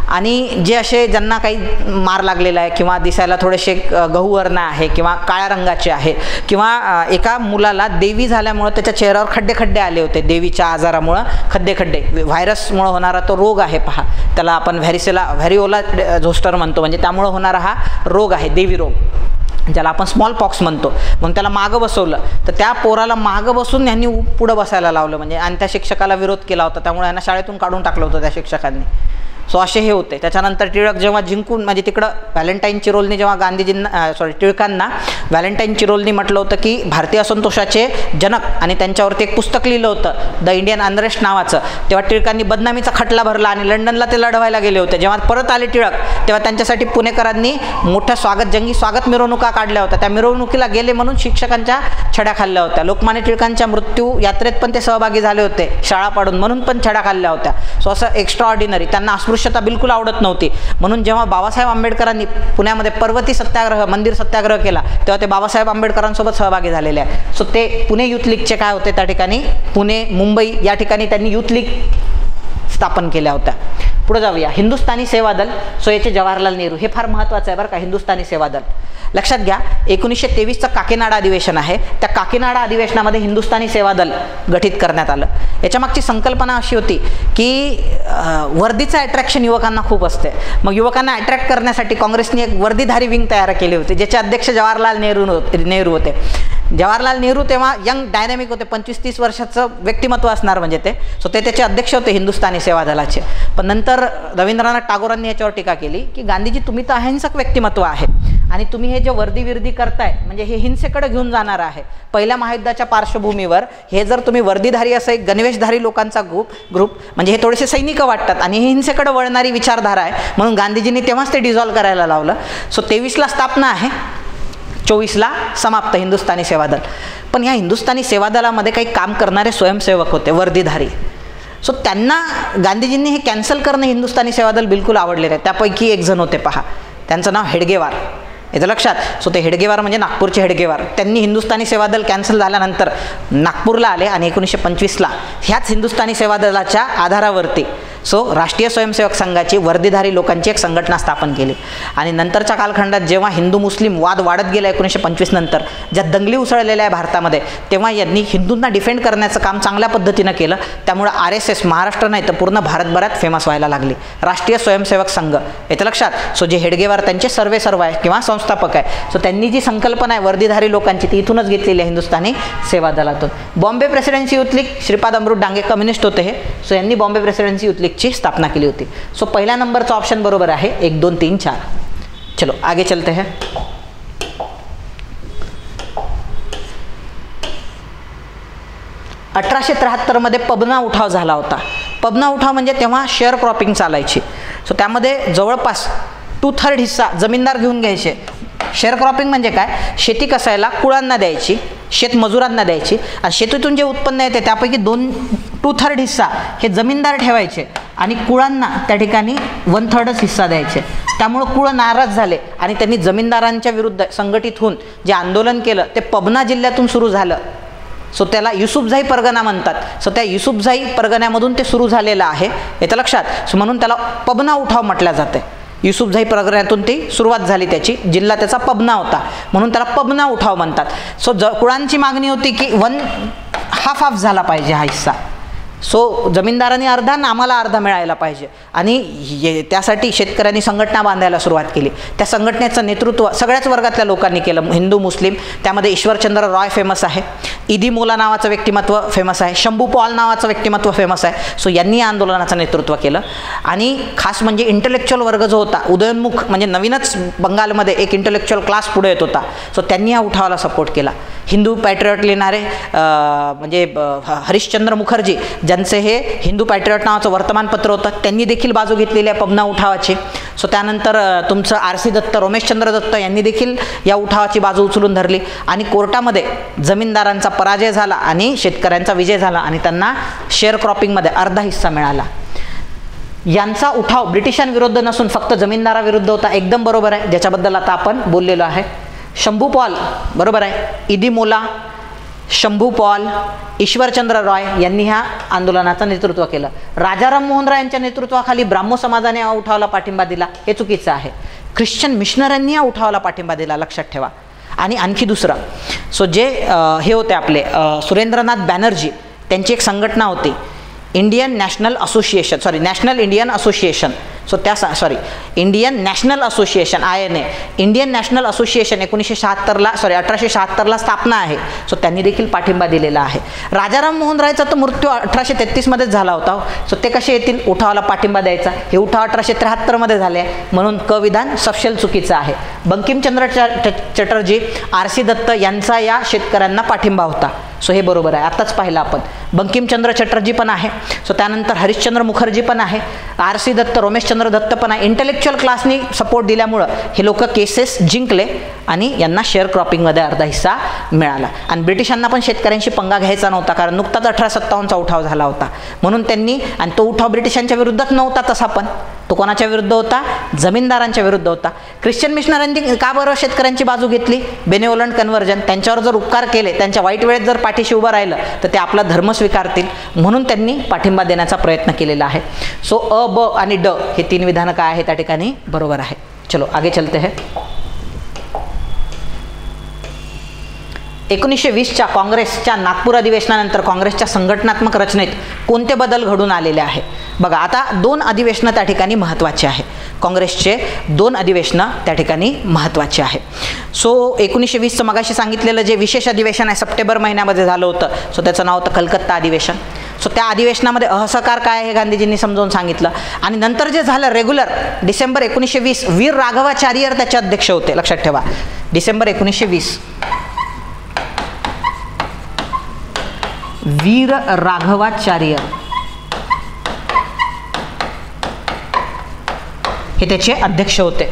आणि जे असे ज्यांना काही मार लागलेला आहे किंवा दिसायला थोडेसे गहूवर्ण आहे किंवा काळ्या रंगाचे आहे, किंवा एका मुलाला देवी झाल्यामुळं त्याच्या चेहऱ्यावर खड्डे आले होते, देवीच्या आजारामुळं खड्डे व्हायरसमुळं होणारा तो रोग आहे पहा, त्याला आपण व्हॅरिओला झोस्टर म्हणतो, म्हणजे त्यामुळं होणारा हा रोग आहे, देवी रोग, ज्याला आपण स्मॉल पॉक्स म्हणतो. मग त्याला मागं बसवलं, तर त्या पोराला मागं बसून यांनी पुढं बसायला लावलं, म्हणजे आणि त्या शिक्षकाला विरोध केला होता, त्यामुळे यांना शाळेतून काढून टाकलं होतं त्या शिक्षकांनी. सो असे हे होते. त्याच्यानंतर टिळक जेव्हा जिंकून म्हणजे तिकडं व्हॅलेंटाईन चिरोलनी जेव्हा टिळकांना व्हॅलेंटाईन चिरोलनी म्हटलं होतं की भारतीय असंतोषाचे जनक, आणि त्यांच्यावरती एक पुस्तक लिहिलं होतं द इंडियन अनरेस्ट नावाचं, तेव्हा टिळकांनी बदनामीचा खटला भरला आणि लंडनला ते लढवायला गेले होते. जेव्हा परत आले टिळक, तेव्हा त्यांच्यासाठी पुणेकरांनी मोठ्या जंगी स्वागत मिरवणुका काढल्या होत्या. त्या मिरवणुकीला गेले म्हणून शिक्षकांच्या छड्या खाल्ल्या होत्या. लोकमान्य टिळकांच्या मृत्यू यात्रेत पण ते सहभागी झाले होते शाळा पाडून, म्हणून पण छड्या खाल्ल्या होत्या. सो असं एक्स्ट्रा ऑर्डिनरी. त्यांना अस्पृश्यता बिलकुल आवडत नव्हती, म्हणून जेव्हा बाबासाहेब आंबेडकरांनी पुण्यामध्ये पर्वती सत्याग्रह, मंदिर सत्याग्रह केला, तेव्हा ते बाबासाहेब आंबेडकरांसोबत सहभागी झालेले आहे. सो ते पुणे युथ लीगचे काय होते, त्या ठिकाणी पुणे मुंबई या ठिकाणी त्यांनी युथ लीग स्थापन केल्या होत्या. पुढे जाऊया. हिंदुस्थानी सेवा दल. सो याचे जवाहरलाल नेहरू, हे फार महत्त्वाचं आहे बरं का. हिंदुस्थानी सेवा दल लक्षात घ्या. 1923चं काकीनाडा अधिवेशन आहे, त्या काकीनाडा अधिवेशनामध्ये हिंदुस्थानी सेवा दल गठीत करण्यात आलं. याच्यामागची संकल्पना अशी होती की वर्दीचं अट्रॅक्शन युवकांना खूप असते. मग युवकांना अट्रॅक्ट करण्यासाठी काँग्रेसने एक वर्दीधारी विंग तयार केली होती, ज्याचे अध्यक्ष जवाहरलाल नेहरू होते. जवाहरलाल नेहरू तेव्हा यंग डायनॅमिक होते, 25-30 वर्षाचं व्यक्तिमत्व असणार म्हणजे ते. सो ते त्याचे अध्यक्ष होते हिंदुस्थानी सेवा दलाचे. पण नंतर रवींद्रनाथ टागोरांनी याच्यावर टीका केली की गांधीजी, तुम्ही तर अहिंसक व्यक्तिमत्व आहे, आणि तुम्ही हे जे वर्दी करताय म्हणजे हे हिंसेकडे घेऊन जाणार आहे. पहिल्या महायुद्धाच्या पार्श्वभूमीवर हे जर तुम्ही वर्दीधारी असं एक गणवेशधारी लोकांचा ग्रुप म्हणजे हे थोडेसे सैनिक वाटतात, आणि हे हिंसेकडे वळणारी विचारधारा आहे, म्हणून गांधीजींनी तेव्हाच ते डिझॉल्व्ह करायला लावलं. सो 23ला स्थापना आहे, 24ला समाप्त हिंदुस्थानी सेवा दल. पण ह्या हिंदुस्थानी सेवा दलामध्ये काही काम करणारे स्वयंसेवक होते वर्दीधारी. सो त्यांना गांधीजींनी हे कॅन्सल करणं हिंदुस्थानी सेवा दल बिलकुल आवडले नाही. त्यापैकी एक जण होते पहा, त्यांचं नाव हेडगेवार. याचं लक्षात. सो ते हेडगेवार म्हणजे नागपूरचे हेडगेवार. त्यांनी हिंदुस्थानी सेवा दल कॅन्सल झाल्यानंतर नागपूरला आले, आणि 1925ला ह्याच हिंदुस्थानी सेवा दलाच्या आधारावरती राष्ट्रीय स्वयंसेवक संघाची वर्दीधारी लोकांची एक संघटना स्थापन केली. आणि नंतरच्या कालखंडात जेव्हा हिंदू मुस्लिम वाद वाढत गेला 1925 नंतर, ज्या दंगली उसळलेल्या आहे भारतामध्ये, तेव्हा यांनी हिंदूंना डिफेंड करण्याचं काम चांगल्या पद्धतीनं केलं. त्यामुळे RSS महाराष्ट्र नाही तर पूर्ण भारतभरात फेमस व्हायला लागली, राष्ट्रीय स्वयंसेवक संघ. याचं लक्षात. सो जे हेडगेवार त्यांचे सर्व आहे किंवा संस्थापक आहे. सो त्यांनी जी संकल्पना आहे वर्दीधारी लोकांची ती इथूनच घेतलेली आहे हिंदुस्थानी सेवा दलातून. Bombay Presidency Youth League, Shripad Amrit Dange communist होते हे. सो यांनी बॉम्बे प्रेसिडेन्सी युथ लीग ची स्थापना केली होती. सो पहिल्या नंबरचा ऑप्शन बरोबर आहे 1 2 3 4. चलो आगे चलते हैं. मध्ये पबना उठाव झाला होता. पबना उठाव म्हणजे तेव्हा शेअर क्रॉपिंग चालायची. सो त्यामध्ये जवळपास 2/3 हिस्सा जमीनदार घेऊन घ्यायचे. शेअर क्रॉपिंग म्हणजे काय, शेती कसायला कुळांना द्यायची, शेतमजुरांना द्यायची, आणि शेतीतून जे उत्पन्न येते त्यापैकी 2/3 हिस्सा हे जमीनदार ठेवायचे, आणि कुळांना त्या ठिकाणी 1/3 हिस्सा द्यायचे. त्यामुळं कुळ नाराज झाले, आणि त्यांनी जमीनदारांच्या विरुद्ध संघटित होऊन जे आंदोलन केलं ते पबना जिल्ह्यातून सुरू झालं. सो त्याला युसुफजाई परगणा म्हणतात. सो त्या युसुफजाई परगण्यामधून ते सुरू झालेलं आहे, येतं लक्षात. सो म्हणून त्याला पबना उठाव म्हटलं जाते. युसुफजाई परगण्यातून ती सुरुवात झाली, त्याची जिल्हा त्याचा पबना होता म्हणून त्याला पबना उठाव म्हणतात. सो कुळांची मागणी होती की हाफ झाला पाहिजे हा हिस्सा. सो जमीनदारांनी अर्धा आणि आम्हाला अर्धा मिळायला पाहिजे आणि त्यासाठी शेतकऱ्यांनी संघटना बांधायला सुरुवात केली. त्या संघटनेचं नेतृत्व सगळ्याच वर्गातल्या लोकांनी केलं, हिंदू मुस्लिम. त्यामध्ये ईश्वरचंद्र रॉय फेमस आहे, इदी मोला नावाचं व्यक्तिमत्व फेमस आहे, शंभू पॉल नावाचं व्यक्तिमत्व फेमस आहे. सो यांनी या आंदोलनाचं नेतृत्व केलं आणि खास म्हणजे इंटेलेक्च्युअल वर्ग जो होता, उदयोन्मुख म्हणजे नवीनच बंगालमध्ये एक इंटेलेक्च्युअल क्लास पुढे येत होता. सो त्यांनी या उठावाला सपोर्ट केला. हिंदू पॅट्रियट लिहिणारे म्हणजे हरिश्चंद्र मुखर्जी, ज्यांचे हे हिंदू पॅट्रियट नावाचं वर्तमानपत्र होतं, त्यांनी देखील बाजू घेतलेली आहे पबना उठावाची. सो त्यानंतर तुमचं आर.सी. दत्त, रोमेशचंद्र दत्त यांनी देखील या उठावाची बाजू उचलून धरली आणि कोर्टामध्ये जमीनदारांचा पराजय झाला आणि शेतकऱ्यांचा विजय झाला आणि त्यांना शेअर क्रॉपिंगमध्ये अर्धा हिस्सा मिळाला. यांचा उठाव ब्रिटिशांविरुद्ध नसून फक्त जमीनदाराविरुद्ध होता, एकदम बरोबर आहे, ज्याच्याबद्दल आता आपण बोललेलो आहे. शंभू पॉल बरोबर आहे, इदी मोला, शंभू पॉल, ईश्वरचंद्र रॉय यांनी ह्या आंदोलनाचं नेतृत्व केलं. राजाराम मोहन राय यांच्या नेतृत्वाखाली ब्राह्मो समाजाने या उठावाला पाठिंबा दिला, हे चुकीचं आहे. ख्रिश्चन मिशनऱ्यांनी या उठावाला पाठिंबा दिला, लक्षात ठेवा. आणि आणखी दुसरं, सो जे हे होते आपले सुरेंद्रनाथ बॅनर्जी, त्यांची एक संघटना होती Indian National Association, National Indian Association. So त्या Indian National Association INA, Indian National Association 1876ला स्थापना आहे. सो त्यांनी देखील पाठिंबा दिलेला आहे. राजाराम मोहन रायचा तर मृत्यू 1833मध्येच झाला होता. सो ते कसे येतील उठावाला पाठिंबा द्यायचा? हे उठाव 1873मध्ये झाले, म्हणून क विधान सपशेल चुकीचं आहे. बंकिमचंद्र चटर्जी, R.C. दत्त यांचा या शेतकऱ्यांना पाठिंबा होता. सो हे बरोबर आहे, आताच पाहिलं आपण. बंकिमचंद्र चटर्जी पण आहे. सो त्यानंतर हरिश्चंद्र मुखर्जी पण आहे, R.C. दत्त, रोमेशचंद्र दत्त पण आहे. इंटेलेक्च्युअल क्लासनी सपोर्ट दिल्यामुळं हे लोक केसेस जिंकले आणि यांना शेअर क्रॉपिंगमध्ये अर्धा हिस्सा मिळाला. आणि ब्रिटिशांना पण शेतकऱ्यांशी पंगा घ्यायचा नव्हता, कारण नुकताच 1857चा उठाव झाला होता म्हणून त्यांनी. आणि तो उठाव ब्रिटिशांच्या विरुद्धच नव्हता तसा, पण तो कोणाच्या विरुद्ध होता? जमीनदारांच्या विरुद्ध होता. ख्रिश्चन मिशनरांनी का बरं शेतकऱ्यांची बाजू घेतली? बेनेवोलंट कन्व्हर्जन, त्यांच्यावर जर उपकार केले, त्यांच्या वाईट वेळेत जर पाठीशी उभं राहिलं तर ते आपला धर्म स्वीकारतील, म्हणून त्यांनी पाठिंबा देण्याचा प्रयत्न केलेला आहे. सो अ, ब आणि ड हे 3 विधानं काय आहे त्या ठिकाणी बरोबर आहे. चलो आगे चलते हैं. 1920च्या काँग्रेसच्या नागपूर अधिवेशनानंतर काँग्रेसच्या संघटनात्मक रचनेत कोणते बदल घडून आलेले आहे? बघा, आता 2 अधिवेशनं त्या ठिकाणी महत्त्वाचे आहे. काँग्रेसचे 2 अधिवेशनं त्या ठिकाणी महत्त्वाचे आहे. सो 1920चं मगाशी सांगितलेलं जे विशेष अधिवेशन आहे सप्टेंबर महिन्यामध्ये झालं होतं, सो त्याचं नाव होतं कलकत्ता अधिवेशन. सो त्या अधिवेशनामध्ये असहकार काय आहे हे गांधीजींनी समजावून सांगितलं. आणि नंतर जे झालं रेग्युलर, डिसेंबर 1920, वीर राघवाचार्य त्याचे अध्यक्ष होते, लक्षात ठेवा. डिसेंबर 1920 वीर राघवाचार्य हे त्याचे अध्यक्ष होते.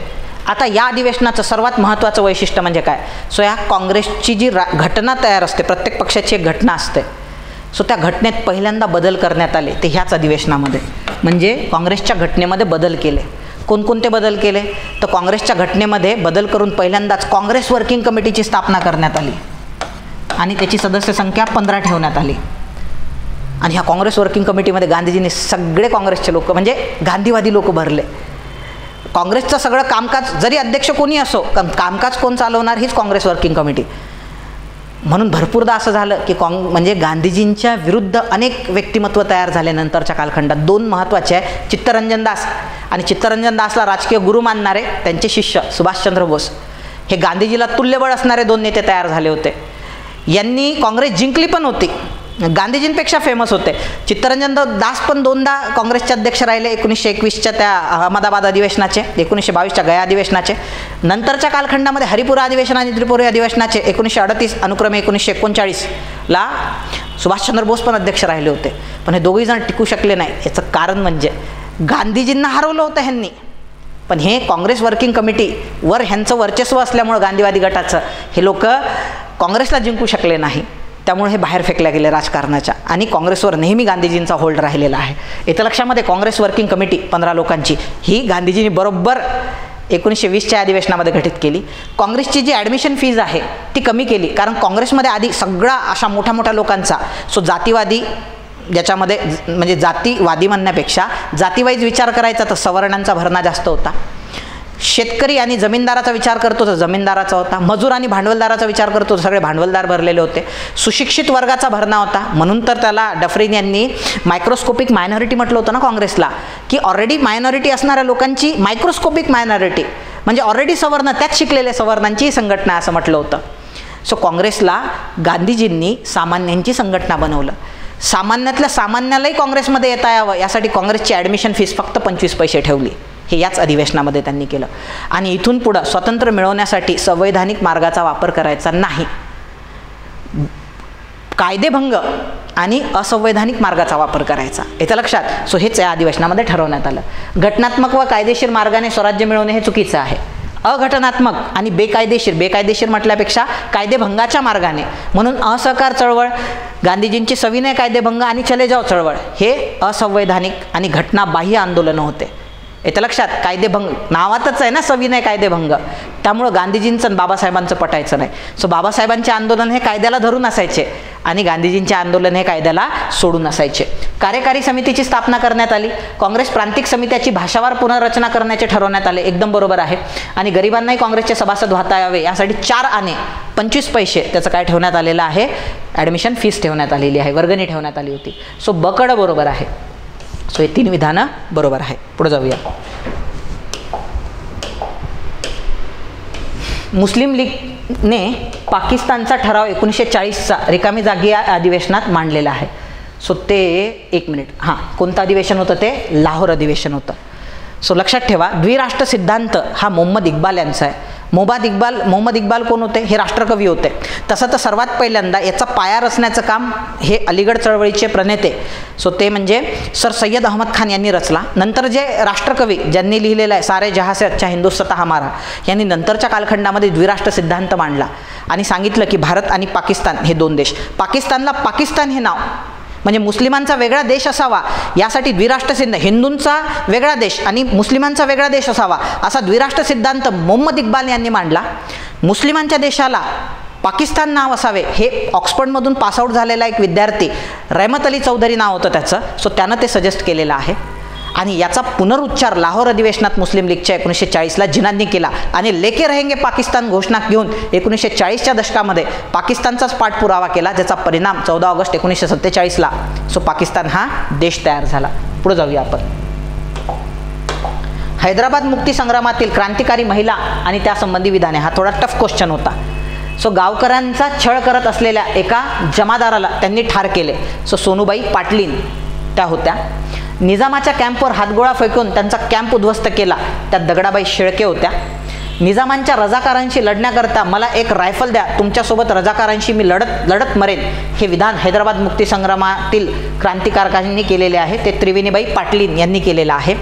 आता या अधिवेशनाचं सर्वात महत्त्वाचं वैशिष्ट्य म्हणजे काय? सो या काँग्रेसची जी घटना तयार असते, प्रत्येक पक्षाची एक घटना असते, सो त्या घटनेत पहिल्यांदा बदल करण्यात आले ते ह्याच अधिवेशनामध्ये. म्हणजे काँग्रेसच्या घटनेमध्ये बदल केले. कोणकोणते बदल केले? तर काँग्रेसच्या घटनेमध्ये बदल करून पहिल्यांदाच काँग्रेस वर्किंग कमिटीची स्थापना करण्यात आली आणि त्याची सदस्य संख्या 15 ठेवण्यात आली. आणि ह्या काँग्रेस वर्किंग कमिटीमध्ये गांधीजींनी सगळे काँग्रेसचे लोक म्हणजे गांधीवादी लोक भरले. काँग्रेसचं सगळं कामकाज, जरी अध्यक्ष कोणी असो, कामकाज कोण चालवणार हीच काँग्रेस वर्किंग कमिटी. म्हणून भरपूरदा असं झालं की म्हणजे गांधीजींच्या विरुद्ध अनेक व्यक्तिमत्व तयार झाले नंतरच्या कालखंडात. 2 महत्त्वाचे आहे, चित्तरंजन दास आणि चित्तरंजन दासला राजकीय गुरु मानणारे त्यांचे शिष्य सुभाषचंद्र बोस, हे गांधीजीला तुल्यबळ असणारे 2 नेते तयार झाले होते. यांनी काँग्रेस जिंकली पण होती, गांधीजींपेक्षा फेमस होते. चित्तरंजन दास पण 2दा काँग्रेसचे अध्यक्ष राहिले, 1921च्या त्या अहमदाबाद अधिवेशनाचे, 1922च्या गया अधिवेशनाचे. नंतरच्या कालखंडामध्ये हरिपुरा अधिवेशन आणि त्रिपुरी अधिवेशनाचे 1938 अनुक्रमे 1939ला सुभाषचंद्र बोस पण अध्यक्ष राहिले होते. पण हे दोघेही जण टिकू शकले नाही. याचं कारण म्हणजे गांधीजींना हरवलं होतं ह्यांनी, पण हे काँग्रेस वर्किंग कमिटीवर ह्यांचं वर्चस्व असल्यामुळं गांधीवादी गटाचं हे लोक काँग्रेसला जिंकू शकले नाही. त्यामुळे हे बाहेर फेकल्या गेले राजकारणाच्या आणि काँग्रेसवर नेहमी गांधीजींचा होल्ड राहिलेला आहे. येत्या लक्षामध्ये काँग्रेस वर्किंग कमिटी 15 लोकांची ही गांधीजींनी बरोबर 1920च्या अधिवेशनामध्ये घटित केली. काँग्रेसची जी ॲडमिशन फीज आहे ती कमी केली, कारण काँग्रेसमध्ये आधी सगळा अशा मोठ्या मोठ्या लोकांचा जातीवादी, ज्याच्यामध्ये म्हणजे जातीवादी म्हणण्यापेक्षा जातीवाईज विचार करायचा तर सवर्णांचा भरणा जास्त होता. शेतकरी आणि जमीनदाराचा विचार करतो तर जमीनदाराचा होता. मजूर आणि भांडवलदाराचा विचार करतो तर सगळे भांडवलदार भरलेले होते. सुशिक्षित वर्गाचा भरणा होता. म्हणून तर त्याला डफरीन यांनी मायक्रोस्कोपिक मायनॉरिटी म्हटलं होतं ना काँग्रेसला, की ऑलरेडी मायनॉरिटी असणाऱ्या लोकांची मायक्रोस्कोपिक मायनॉरिटी म्हणजे ऑलरेडी सवर्ण, त्यात शिकलेल्या सवर्णांची संघटना असं म्हटलं होतं. सो काँग्रेसला गांधीजींनी सामान्यांची संघटना बनवलं. सामान्यातल्या सामान्यालाही काँग्रेसमध्ये येता यावं यासाठी काँग्रेसची ॲडमिशन फीस फक्त 25 पैसे ठेवली. हे याच अधिवेशनामध्ये त्यांनी केलं. आणि इथून पुढं स्वातंत्र्य मिळवण्यासाठी संवैधानिक मार्गाचा वापर करायचा नाही, कायदेभंग आणि असंवैधानिक मार्गाचा वापर करायचा, येतं लक्षात. सो हेच या अधिवेशनामध्ये ठरवण्यात आलं. घटनात्मक व कायदेशीर मार्गाने स्वराज्य मिळवणे हे चुकीचं आहे. अघटनात्मक आणि बेकायदेशीर म्हटल्यापेक्षा कायदेभंगाच्या मार्गाने, म्हणून असहकार चळवळ, गांधीजींची सविनय कायदेभंग आणि चले जाव चळवळ हे असंवैधानिक आणि घटनाबाह्य आंदोलनं होते, येतं लक्षात. कायदेभंग नावातच आहे ना सविनय कायदेभंग, त्यामुळं गांधीजींचं आणि बाबासाहेबांचं पटायचं नाही. सो बाबासाहेबांचे आंदोलन हे कायद्याला धरून असायचे आणि गांधीजींचे आंदोलन हे कायद्याला सोडून असायचे. कार्यकारी समितीची स्थापना करण्यात आली. काँग्रेस प्रांतिक समित्याची भाषावार पुनर्रचना करण्याचे ठरवण्यात आले, एकदम बरोबर आहे. आणि गरिबांनाही काँग्रेसचे सभासद होता यावे यासाठी 4 आणे 25 पैसे त्याचं काय ठेवण्यात आलेलं आहे, ॲडमिशन फीस ठेवण्यात आलेली आहे, वर्गणी ठेवण्यात आली होती. सो बकड बरोबर आहे. सो हे 3 विधानं बरोबर आहे. पुढे जाऊया. मुस्लिम लीगने पाकिस्तानचा ठराव 1940चा रिकामी जागी या अधिवेशनात मांडलेला आहे. सो ते 1 मिनिट, हां, कोणतं अधिवेशन होतं ते? लाहोर अधिवेशन होतं. सो लक्षात ठेवा, द्विराष्ट्र सिद्धांत हा मोहम्मद इक्बाल यांचा आहे. मोहम्मद इक्बाल कोण होते? हे राष्ट्रकवी होते. तसं तर सर्वात पहिल्यांदा याचा पाया रचण्याचं काम हे अलीगड चळवळीचे प्रणेते, सो ते म्हणजे सर सय्यद अहमद खान यांनी रचला. नंतर जे राष्ट्रकवी ज्यांनी लिहिलेलं आहे सारे जहाँ से अच्छा हिंदुस्तान हमारा, यांनी नंतरच्या कालखंडामध्ये द्विराष्ट्र सिद्धांत मांडला आणि सांगितलं की भारत आणि पाकिस्तान हे 2 देश. पाकिस्तानला पाकिस्तान हे नाव म्हणजे मुस्लिमांचा वेगळा देश असावा यासाठी द्विराष्ट्र सिद्धांत, हिंदूंचा वेगळा देश आणि मुस्लिमांचा वेगळा देश असावा असा द्विराष्ट्र सिद्धांत मोहम्मद इक्बाल यांनी मांडला. मुस्लिमांच्या देशाला पाकिस्तान नाव असावे हे ऑक्सफर्डमधून पासआउट झालेला एक विद्यार्थी रहमत अली चौधरी नाव होतं त्याचं, सो त्यानं ते सजेस्ट केलेलं आहे. आणि याचा पुनरुच्चार लाहोर अधिवेशनात मुस्लिम लीगच्या 1940ला जिनांनी केला आणि लेके रहेंगे पाकिस्तान घोषणा घेऊन 1940च्या दशकामध्ये पाकिस्तानचाच पाठपुरावा केला, ज्याचा परिणाम 14 ऑगस्ट 1947ला सो पाकिस्तान हा देश तयार झाला. पुढे जाऊया आपण. हैदराबाद मुक्ती संग्रामातील क्रांतिकारी महिला आणि त्यासंबंधी विधाने, हा थोडा टफ क्वेश्चन होता. सो गावकऱ्यांचा छळ करत असलेल्या एका जमादाराला त्यांनी ठार केले. सो सोनूबाई पाटलीन त्या होत्या. निजामाच्या कॅम्पवर हातगोळा फेकून त्यांचा कॅम्प उद्ध्वस्त केला, त्यात दगडाबाई शेळके होत्या. निजामांच्या रजाकारांशी लढण्याकरता मला एक रायफल द्या, तुमच्यासोबत रजाकारांशी मी लढत मरेन, हे विधान हैदराबाद मुक्ती संग्रामातील क्रांतिकारकांनी केलेले आहे. ते त्रिवेणीबाई पाटलीन यांनी केलेलं आहे.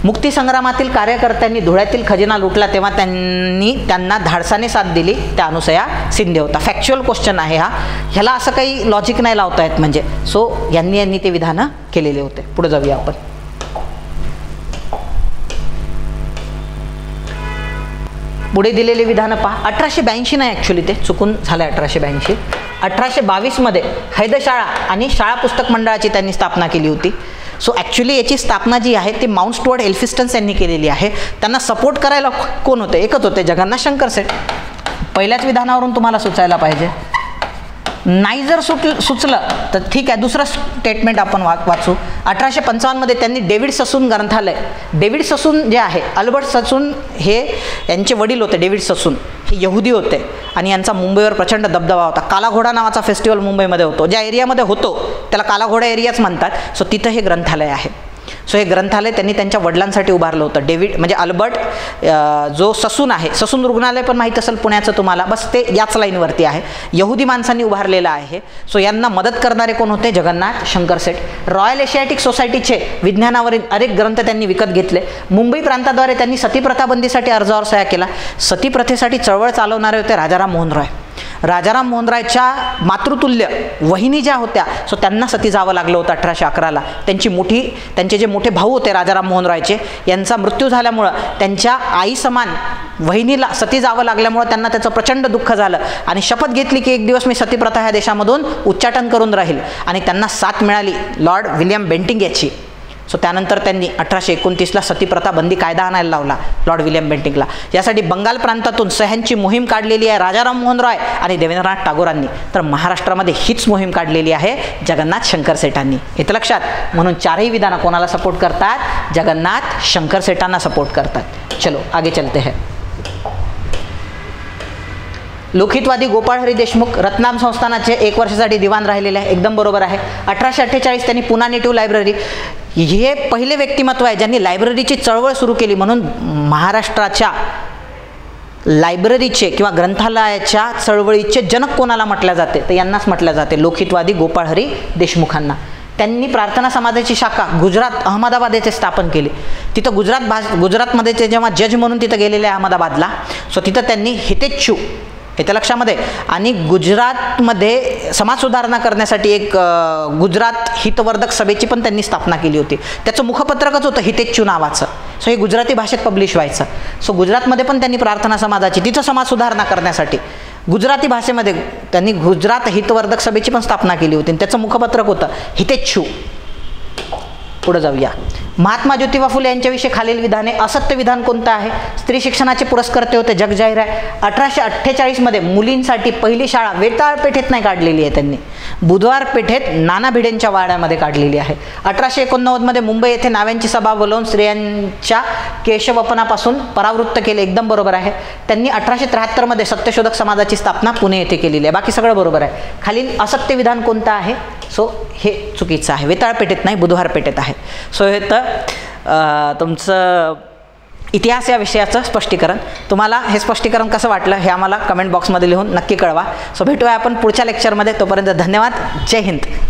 मुक्ती संग्रामातील कार्यकर्त्यांनी धुळ्यातील खजिना लुटला तेव्हा त्यांना धाडसाने साथ दिली, त्या अनुसया शिंदे होता. फॅक्च्युअल क्वेश्चन आहे हा, ह्याला असं काही लॉजिक नाही लावता येत म्हणजे. सो यांनी ते विधानं केलेले होते. पुढे जाऊया आपण. पुढे दिलेले विधानं पहा. 1882 नाही, ॲक्च्युली ते चुकून झालं 1882. 1822मध्ये हैदशाळा आणि शाळा पुस्तक मंडळाची त्यांनी स्थापना केली होती. सो ॲक्च्युली याची स्थापना जी आहे ती माउंट स्टुअर्ट एल्फिस्टन्स यांनी केलेली आहे. त्यांना सपोर्ट करायला कोण होते? एकच होते, जगन्नाथ शंकर सेठ. पहिल्याच विधानावरून तुम्हाला सुचायला पाहिजे. नाही जर सुचलं तर ठीक आहे, दुसरं स्टेटमेंट आपण वाचू. 1855मध्ये त्यांनी डेव्हिड ससून ग्रंथालय, डेव्हिड ससून जे आहे, अल्बर्ट ससून हे यांचे वडील होते. डेव्हिड ससून हे यहुदी होते आणि यांचा मुंबईवर प्रचंड दबदबा होता. काला घोडा नावाचा फेस्टिवल मुंबईमध्ये होतो, ज्या एरियामध्ये होतो त्याला काला घोडा एरियाच म्हणतात. सो तिथं हे ग्रंथालय आहे. सो हे ग्रंथालय त्यांनी त्यांच्या वडिलांसाठी उभारलं होतं. डेव्हिड म्हणजे अल्बर्ट जो ससून आहे, ससून रुग्णालय पण माहीत असेल पुण्याचं तुम्हाला, बस ते याच लाईनवरती आहे. यहुदी माणसांनी उभारलेलं आहे. सो यांना मदत करणारे कोण होते? जगन्नाथ शंकर सेठ. रॉयल एशियाटिक सोसायटीचे विज्ञानावरील अनेक ग्रंथ त्यांनी विकत घेतले. मुंबई प्रांताद्वारे त्यांनी सतीप्रथा बंदीसाठी अर्जावर सह्या केला. सतीप्रथेसाठी चळवळ चालवणारे होते राजाराम मोहन रॉय. राजाराम मोहन रायच्या मातृतुल्य वहिनी ज्या होत्या सो त्यांना सती जावं लागलं होतं 1811ला. त्यांचे जे मोठे भाऊ होते राजाराम मोहन रायचे यांचा मृत्यू झाल्यामुळं त्यांच्या आई समान वहिनीला सती जावं लागल्यामुळं त्यांना त्याचं प्रचंड दुःख झालं आणि शपथ घेतली की एक दिवस मी सतीप्रथा ह्या देशामधून उच्चाटन करून राहील. आणि त्यांना साथ मिळाली लॉर्ड विल्यम बेंटिंक याची. सो त्यानंतर त्यांनी 1829ला सतीप्रथा बंदी कायदा आणायला लावला लॉर्ड विल्यम बेंटिंकला. यासाठी बंगाल प्रांतातून सह्यांची मोहीम काढलेली आहे राजाराम मोहन रॉय आणि देवेंद्रनाथ टागोरांनी. तर महाराष्ट्रामध्ये हीच मोहीम काढलेली आहे जगन्नाथ शंकर सेठांनी. येतं लक्षात. म्हणून चारही विधानं कोणाला सपोर्ट करतात? जगन्नाथ शंकर सेठांना सपोर्ट करतात. चलो आगे चलते हैं. लोकहितवादी गोपाळ हरी देशमुख रत्नाम संस्थानाचे 1 वर्षासाठी दिवाण राहिलेले आहे. एकदम बरोबर आहे. 1848 त्यांनी पुणा नेटिव्ह लायब्ररी हे पहिले व्यक्तिमत्व आहे ज्यांनी लायब्ररीची चळवळ सुरू केली. म्हणून महाराष्ट्राच्या लायब्ररीचे किंवा ग्रंथालयाच्या चळवळीचे जनक कोणाला म्हटल्या जाते? तर यांनाच म्हटल्या जाते, लोकहितवादी गोपाळ हरी देशमुखांना. त्यांनी प्रार्थना समाजाची शाखा गुजरात अहमदाबाद येथे स्थापन केली. तिथं गुजरातमध्ये ते जेव्हा जज म्हणून तिथं गेलेले अहमदाबादला. सो तिथं त्यांनी हितेच्छू येत्या लक्षामध्ये आणि गुजरातमध्ये समाज सुधारणा करण्यासाठी एक गुजरात हितवर्धक सभेची पण त्यांनी स्थापना केली होती. त्याचं मुखपत्रकच होतं हितेच्छू नावाचं. सो हे गुजराती भाषेत पब्लिश व्हायचं. सो गुजरातमध्ये पण त्यांनी प्रार्थना समाजाची तिथं समाज सुधारणा करण्यासाठी गुजराती भाषेमध्ये त्यांनी गुजरात हितवर्धक सभेची पण स्थापना केली होती. त्याचं मुखपत्रक होतं हितेच्छू. पुढे जाऊया. महात्मा ज्योतिबा फुले यांच्याविषयी खालील विधाने. असत्य विधान कोणतं आहे? स्त्री शिक्षणाचे पुरस्कर्ते होते जग जाहीर आहे. 1848मध्ये मुलींसाठी पहिली शाळा वेताळ पेठेत नाही काढलेली आहे त्यांनी, बुधवार पेठेत नाना भिडेंच्या वाड्यामध्ये काढलेली आहे. 1889मध्ये मुंबई येथे नाव्यांची सभा बोलावून स्त्रियांच्या केशवपनापासून परावृत्त केले. एकदम बरोबर आहे. त्यांनी 1873मध्ये सत्यशोधक समाजाची स्थापना पुणे येथे केलेली आहे. बाकी सगळं बरोबर आहे. खालील असत्य विधान कोणतं आहे? सो हे चुकीचं आहे. वेताळ पेठेत नाही, बुधवार पेठेत आहे. सो हे तर तुमचं इतिहास या विषयाचं स्पष्टीकरण. तुम्हाला हे स्पष्टीकरण कसं वाटलं हे आम्हाला कमेंट बॉक्समध्ये लिहून नक्की कळवा. सो भेटूया आपण पुढच्या लेक्चरमध्ये. तोपर्यंत धन्यवाद. जय हिंद.